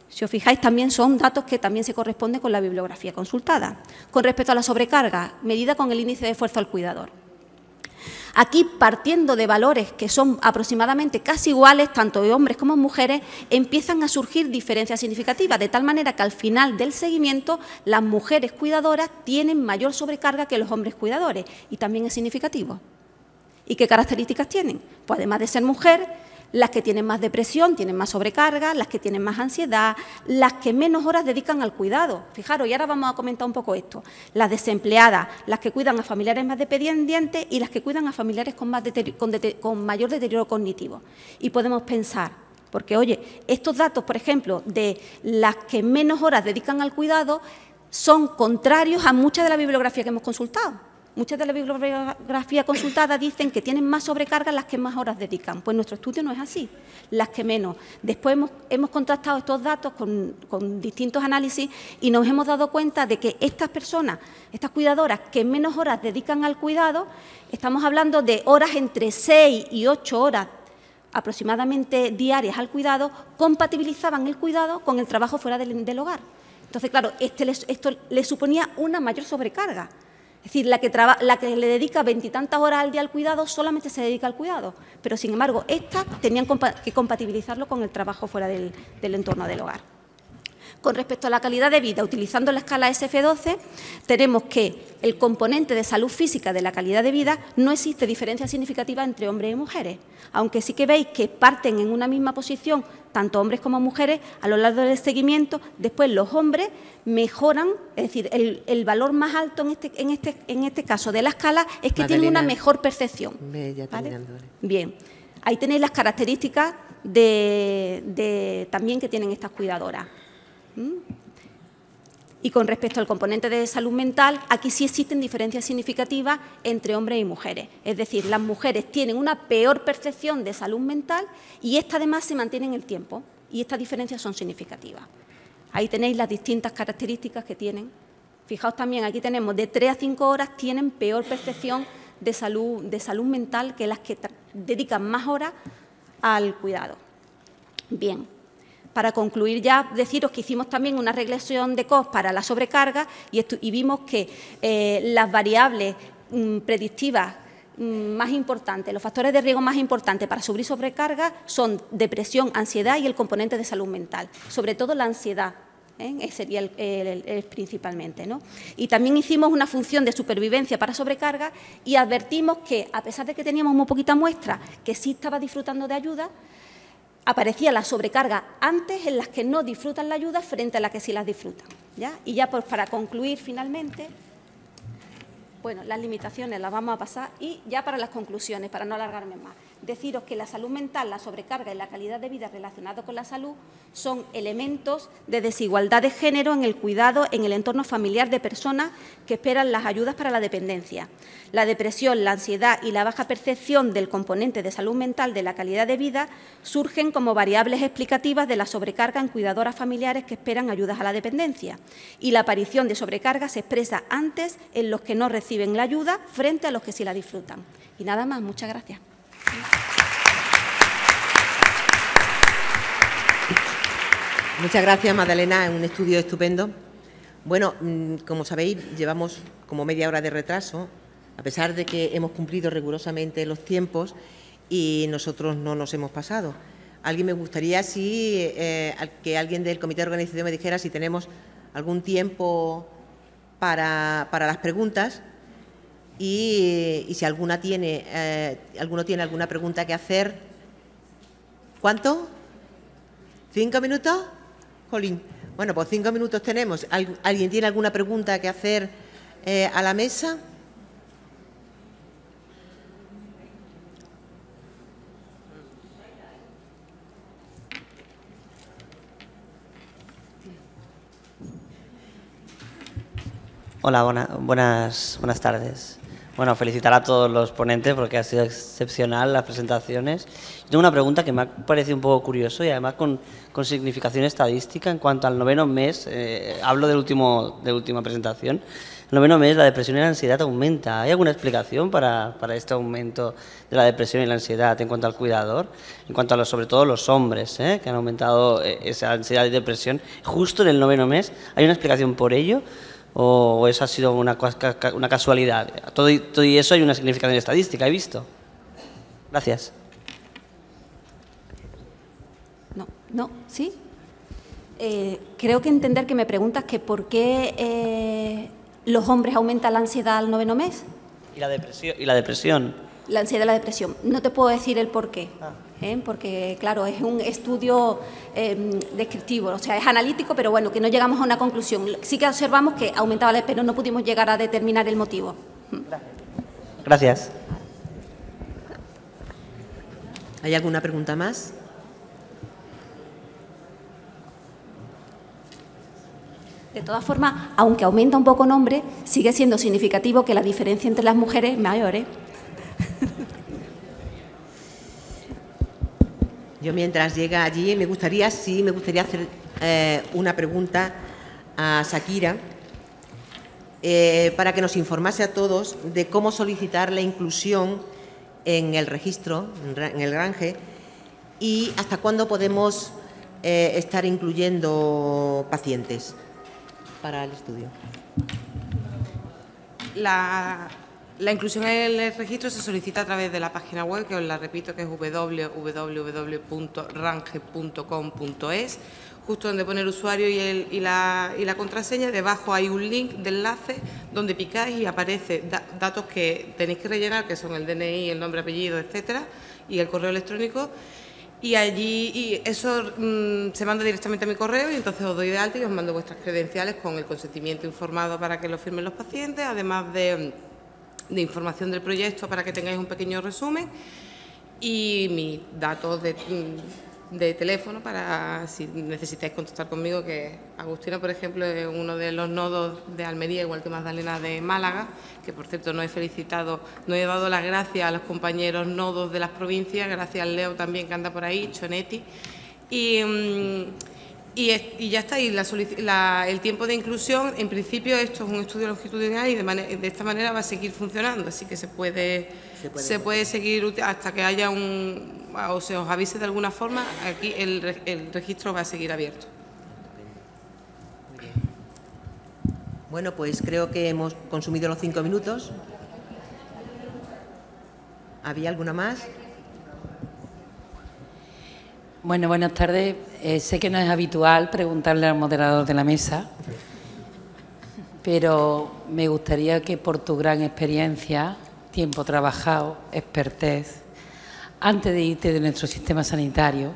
Si os fijáis, también son datos que también se corresponden con la bibliografía consultada. Con respecto a la sobrecarga, medida con el índice de esfuerzo al cuidador. Aquí, partiendo de valores que son aproximadamente casi iguales, tanto de hombres como mujeres, empiezan a surgir diferencias significativas, de tal manera que al final del seguimiento las mujeres cuidadoras tienen mayor sobrecarga que los hombres cuidadores, y también es significativo. ¿Y qué características tienen? Pues además de ser mujer, las que tienen más depresión tienen más sobrecarga, las que tienen más ansiedad, las que menos horas dedican al cuidado. Fijaros, y ahora vamos a comentar un poco esto. Las desempleadas, las que cuidan a familiares más dependientes y las que cuidan a familiares con mayor deterioro cognitivo. Y podemos pensar, porque oye, estos datos, por ejemplo, de las que menos horas dedican al cuidado, son contrarios a mucha de la bibliografía que hemos consultado. Muchas de la bibliografía consultada dicen que tienen más sobrecarga las que más horas dedican. Pues nuestro estudio no es así, las que menos. Después hemos contrastado estos datos con distintos análisis y nos hemos dado cuenta de que estas personas, estas cuidadoras que menos horas dedican al cuidado, estamos hablando de horas entre 6 y 8 horas aproximadamente diarias al cuidado, compatibilizaban el cuidado con el trabajo fuera del hogar. Entonces, claro, esto le suponía una mayor sobrecarga. Es decir, la que le dedica 20 y tantas horas al día al cuidado solamente se dedica al cuidado, pero sin embargo, estas tenían que compatibilizarlo con el trabajo fuera del entorno del hogar. Con respecto a la calidad de vida, utilizando la escala SF12, tenemos que el componente de salud física de la calidad de vida no existe diferencia significativa entre hombres y mujeres, aunque sí que veis que parten en una misma posición tanto hombres como mujeres a lo largo del seguimiento. Después los hombres mejoran, es decir, el valor más alto en este caso de la escala es que tienen una mejor percepción. ¿Vale? Bien, ahí tenéis las características también que tienen estas cuidadoras. Y con respecto al componente de salud mental, aquí sí existen diferencias significativas entre hombres y mujeres. Es decir, las mujeres tienen una peor percepción de salud mental y esta además se mantiene en el tiempo. Y estas diferencias son significativas. Ahí tenéis las distintas características que tienen Fijaos también, aquí tenemos de 3 a 5 horas tienen peor percepción de salud mental que las que dedican más horas al cuidado. Bien, para concluir ya, deciros que hicimos también una regresión de cost para la sobrecarga y vimos que las variables predictivas más importantes, los factores de riesgo más importantes para sufrir sobrecarga son depresión, ansiedad y el componente de salud mental, sobre todo la ansiedad. Sería el principalmente, ¿no? Y también hicimos una función de supervivencia para sobrecarga y advertimos que, a pesar de que teníamos muy poquita muestra que sí estaba disfrutando de ayuda, aparecía la sobrecarga antes en las que no disfrutan la ayuda frente a las que sí las disfrutan, ¿ya? Y ya pues, para concluir finalmente, bueno, las limitaciones las vamos a pasar y ya para las conclusiones, para no alargarme más. Deciros que la salud mental, la sobrecarga y la calidad de vida relacionados con la salud son elementos de desigualdad de género en el cuidado en el entorno familiar de personas que esperan las ayudas para la dependencia. La depresión, la ansiedad y la baja percepción del componente de salud mental de la calidad de vida surgen como variables explicativas de la sobrecarga en cuidadoras familiares que esperan ayudas a la dependencia. Y la aparición de sobrecarga se expresa antes en los que no reciben la ayuda frente a los que sí la disfrutan. Y nada más, muchas gracias. Muchas gracias, Magdalena, un estudio estupendo. Bueno, como sabéis, llevamos como media hora de retraso, a pesar de que hemos cumplido rigurosamente los tiempos y nosotros no nos hemos pasado. Me gustaría que alguien del comité de organización me dijera si tenemos algún tiempo para las preguntas y si alguno tiene alguna pregunta que hacer. ¿Cuánto? ¿5 minutos? Jolín. Bueno, pues 5 minutos tenemos. ¿Alguien tiene alguna pregunta que hacer a la mesa? Hola, buenas tardes. Bueno, felicitar a todos los ponentes porque ha sido excepcional las presentaciones. Tengo una pregunta que me ha parecido un poco curioso y además con significación estadística en cuanto al 9º mes. Hablo de la última presentación. El 9º mes la depresión y la ansiedad aumenta. ¿Hay alguna explicación para este aumento de la depresión y la ansiedad en cuanto al cuidador? En cuanto a sobre todo los hombres, que han aumentado esa ansiedad y depresión justo en el 9º mes. ¿Hay una explicación por ello? ¿O eso ha sido una casualidad? Todo y eso hay una significación estadística, he visto. Gracias. No, ¿sí? Creo que entender que me preguntas que por qué los hombres aumentan la ansiedad al 9º mes. ¿Y la depresión? La ansiedad y la depresión. No te puedo decir el por qué. Porque, claro, es un estudio descriptivo, o sea, es analítico, pero bueno, que no llegamos a una conclusión. Sí que observamos que aumentaba, pero no pudimos llegar a determinar el motivo. Gracias. ¿Hay alguna pregunta más? De todas formas, aunque aumenta un poco en hombres, sigue siendo significativo que la diferencia entre las mujeres es mayor, Yo mientras llega allí me gustaría hacer una pregunta a Shakira para que nos informase a todos de cómo solicitar la inclusión en el registro, en el RANGE, y hasta cuándo podemos estar incluyendo pacientes para el estudio. La inclusión en el registro se solicita a través de la página web, que os la repito, que es www.range.com.es, justo donde pone el usuario y la contraseña. Debajo hay un link de enlace donde picáis y aparece datos que tenéis que rellenar, que son el DNI, el nombre, apellido, etcétera, y el correo electrónico. Y allí eso se manda directamente a mi correo y entonces os doy de alta y os mando vuestras credenciales con el consentimiento informado para que lo firmen los pacientes, además de información del proyecto para que tengáis un pequeño resumen y mis datos de teléfono para si necesitáis contactar conmigo, que Agustina, por ejemplo, es uno de los nodos de Almería, igual que Magdalena de Málaga, que por cierto no he dado las gracias a los compañeros nodos de las provincias, gracias al Leo también que anda por ahí, Chonetti, Y ya está, y el tiempo de inclusión, en principio esto es un estudio longitudinal y de esta manera va a seguir funcionando, así que se puede seguir hasta que haya o se os avise de alguna forma, aquí el registro va a seguir abierto. Muy bien. Bueno, pues creo que hemos consumido los 5 minutos. ¿Había alguna más? Bueno, buenas tardes. Sé que no es habitual preguntarle al moderador de la mesa, pero me gustaría que por tu gran experiencia, tiempo trabajado, expertez, antes de irte de nuestro sistema sanitario,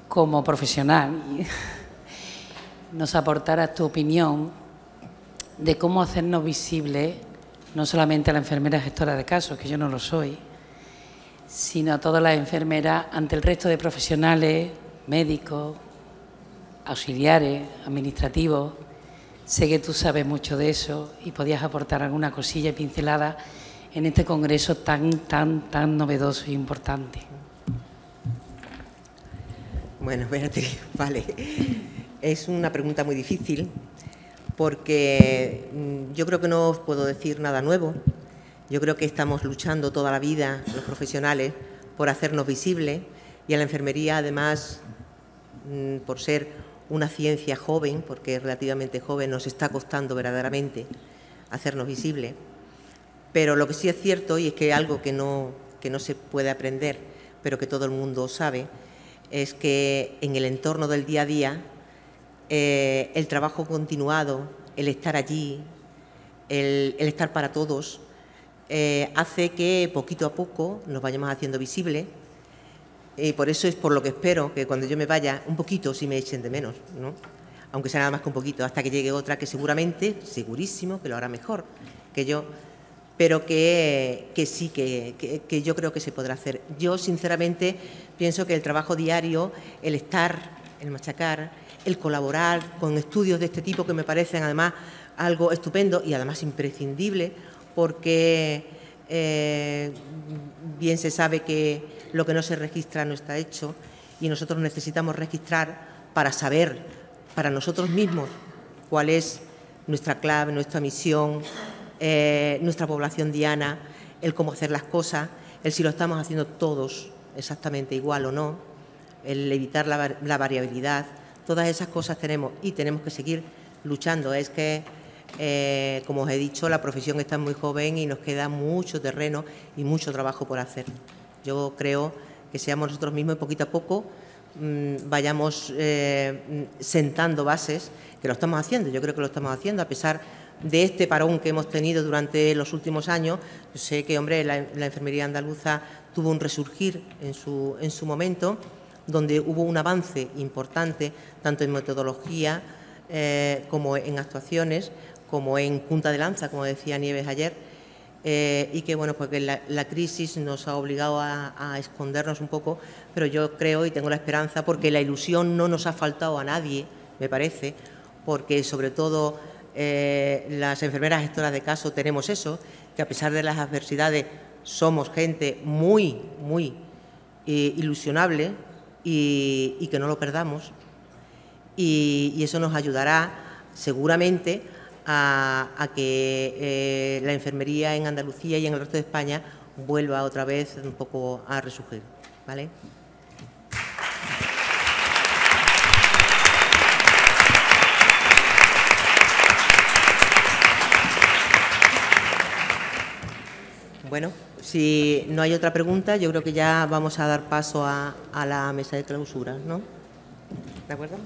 como profesional, nos aportaras tu opinión de cómo hacernos visibles, no solamente a la enfermera gestora de casos, que yo no lo soy, sino a todas las enfermeras ante el resto de profesionales, médicos, auxiliares, administrativos. Sé que tú sabes mucho de eso y podías aportar alguna cosilla y pincelada en este congreso tan novedoso e importante. Bueno, espérate, vale. Es una pregunta muy difícil porque yo creo que no os puedo decir nada nuevo. Yo creo que estamos luchando toda la vida, los profesionales, por hacernos visibles y a la enfermería, además, por ser una ciencia joven, porque es relativamente joven, nos está costando verdaderamente hacernos visibles. Pero lo que sí es cierto, y es que algo que no se puede aprender, pero que todo el mundo sabe, es que en el entorno del día a día, el trabajo continuado, el estar allí, el estar para todos, hace que poquito a poco nos vayamos haciendo visibles. Y por eso es por lo que espero que cuando yo me vaya, un poquito sí me echen de menos, ¿no? Aunque sea nada más que un poquito, hasta que llegue otra que seguramente, segurísimo, que lo hará mejor que yo, pero que sí, que yo creo que se podrá hacer. Yo, sinceramente, pienso que el trabajo diario, el estar, el machacar, el colaborar con estudios de este tipo, que me parecen además algo estupendo y además imprescindible, porque bien se sabe que lo que no se registra no está hecho y nosotros necesitamos registrar para saber, para nosotros mismos, cuál es nuestra clave, nuestra misión, nuestra población diana, el cómo hacer las cosas, el si lo estamos haciendo todos exactamente igual o no, el evitar la variabilidad. Todas esas cosas tenemos y tenemos que seguir luchando. Es que, como os he dicho, la profesión está muy joven y nos queda mucho terreno y mucho trabajo por hacer. Yo creo que seamos nosotros mismos y poquito a poco vayamos sentando bases, que lo estamos haciendo, yo creo que lo estamos haciendo, a pesar de este parón que hemos tenido durante los últimos años. Yo sé que, hombre, la enfermería andaluza tuvo un resurgir en su momento, donde hubo un avance importante, tanto en metodología como en actuaciones, como en punta de lanza, como decía Nieves ayer, y que, bueno, pues que la crisis nos ha obligado a escondernos un poco, pero yo creo y tengo la esperanza, porque la ilusión no nos ha faltado a nadie, me parece, porque sobre todo las enfermeras gestoras de caso tenemos eso, que a pesar de las adversidades somos gente muy, muy ilusionable y que no lo perdamos, y eso nos ayudará seguramente a que la enfermería en Andalucía y en el resto de España vuelva otra vez un poco a resurgir, ¿vale? Bueno, si no hay otra pregunta, yo creo que ya vamos a dar paso a la mesa de clausura, ¿no? ¿De acuerdo?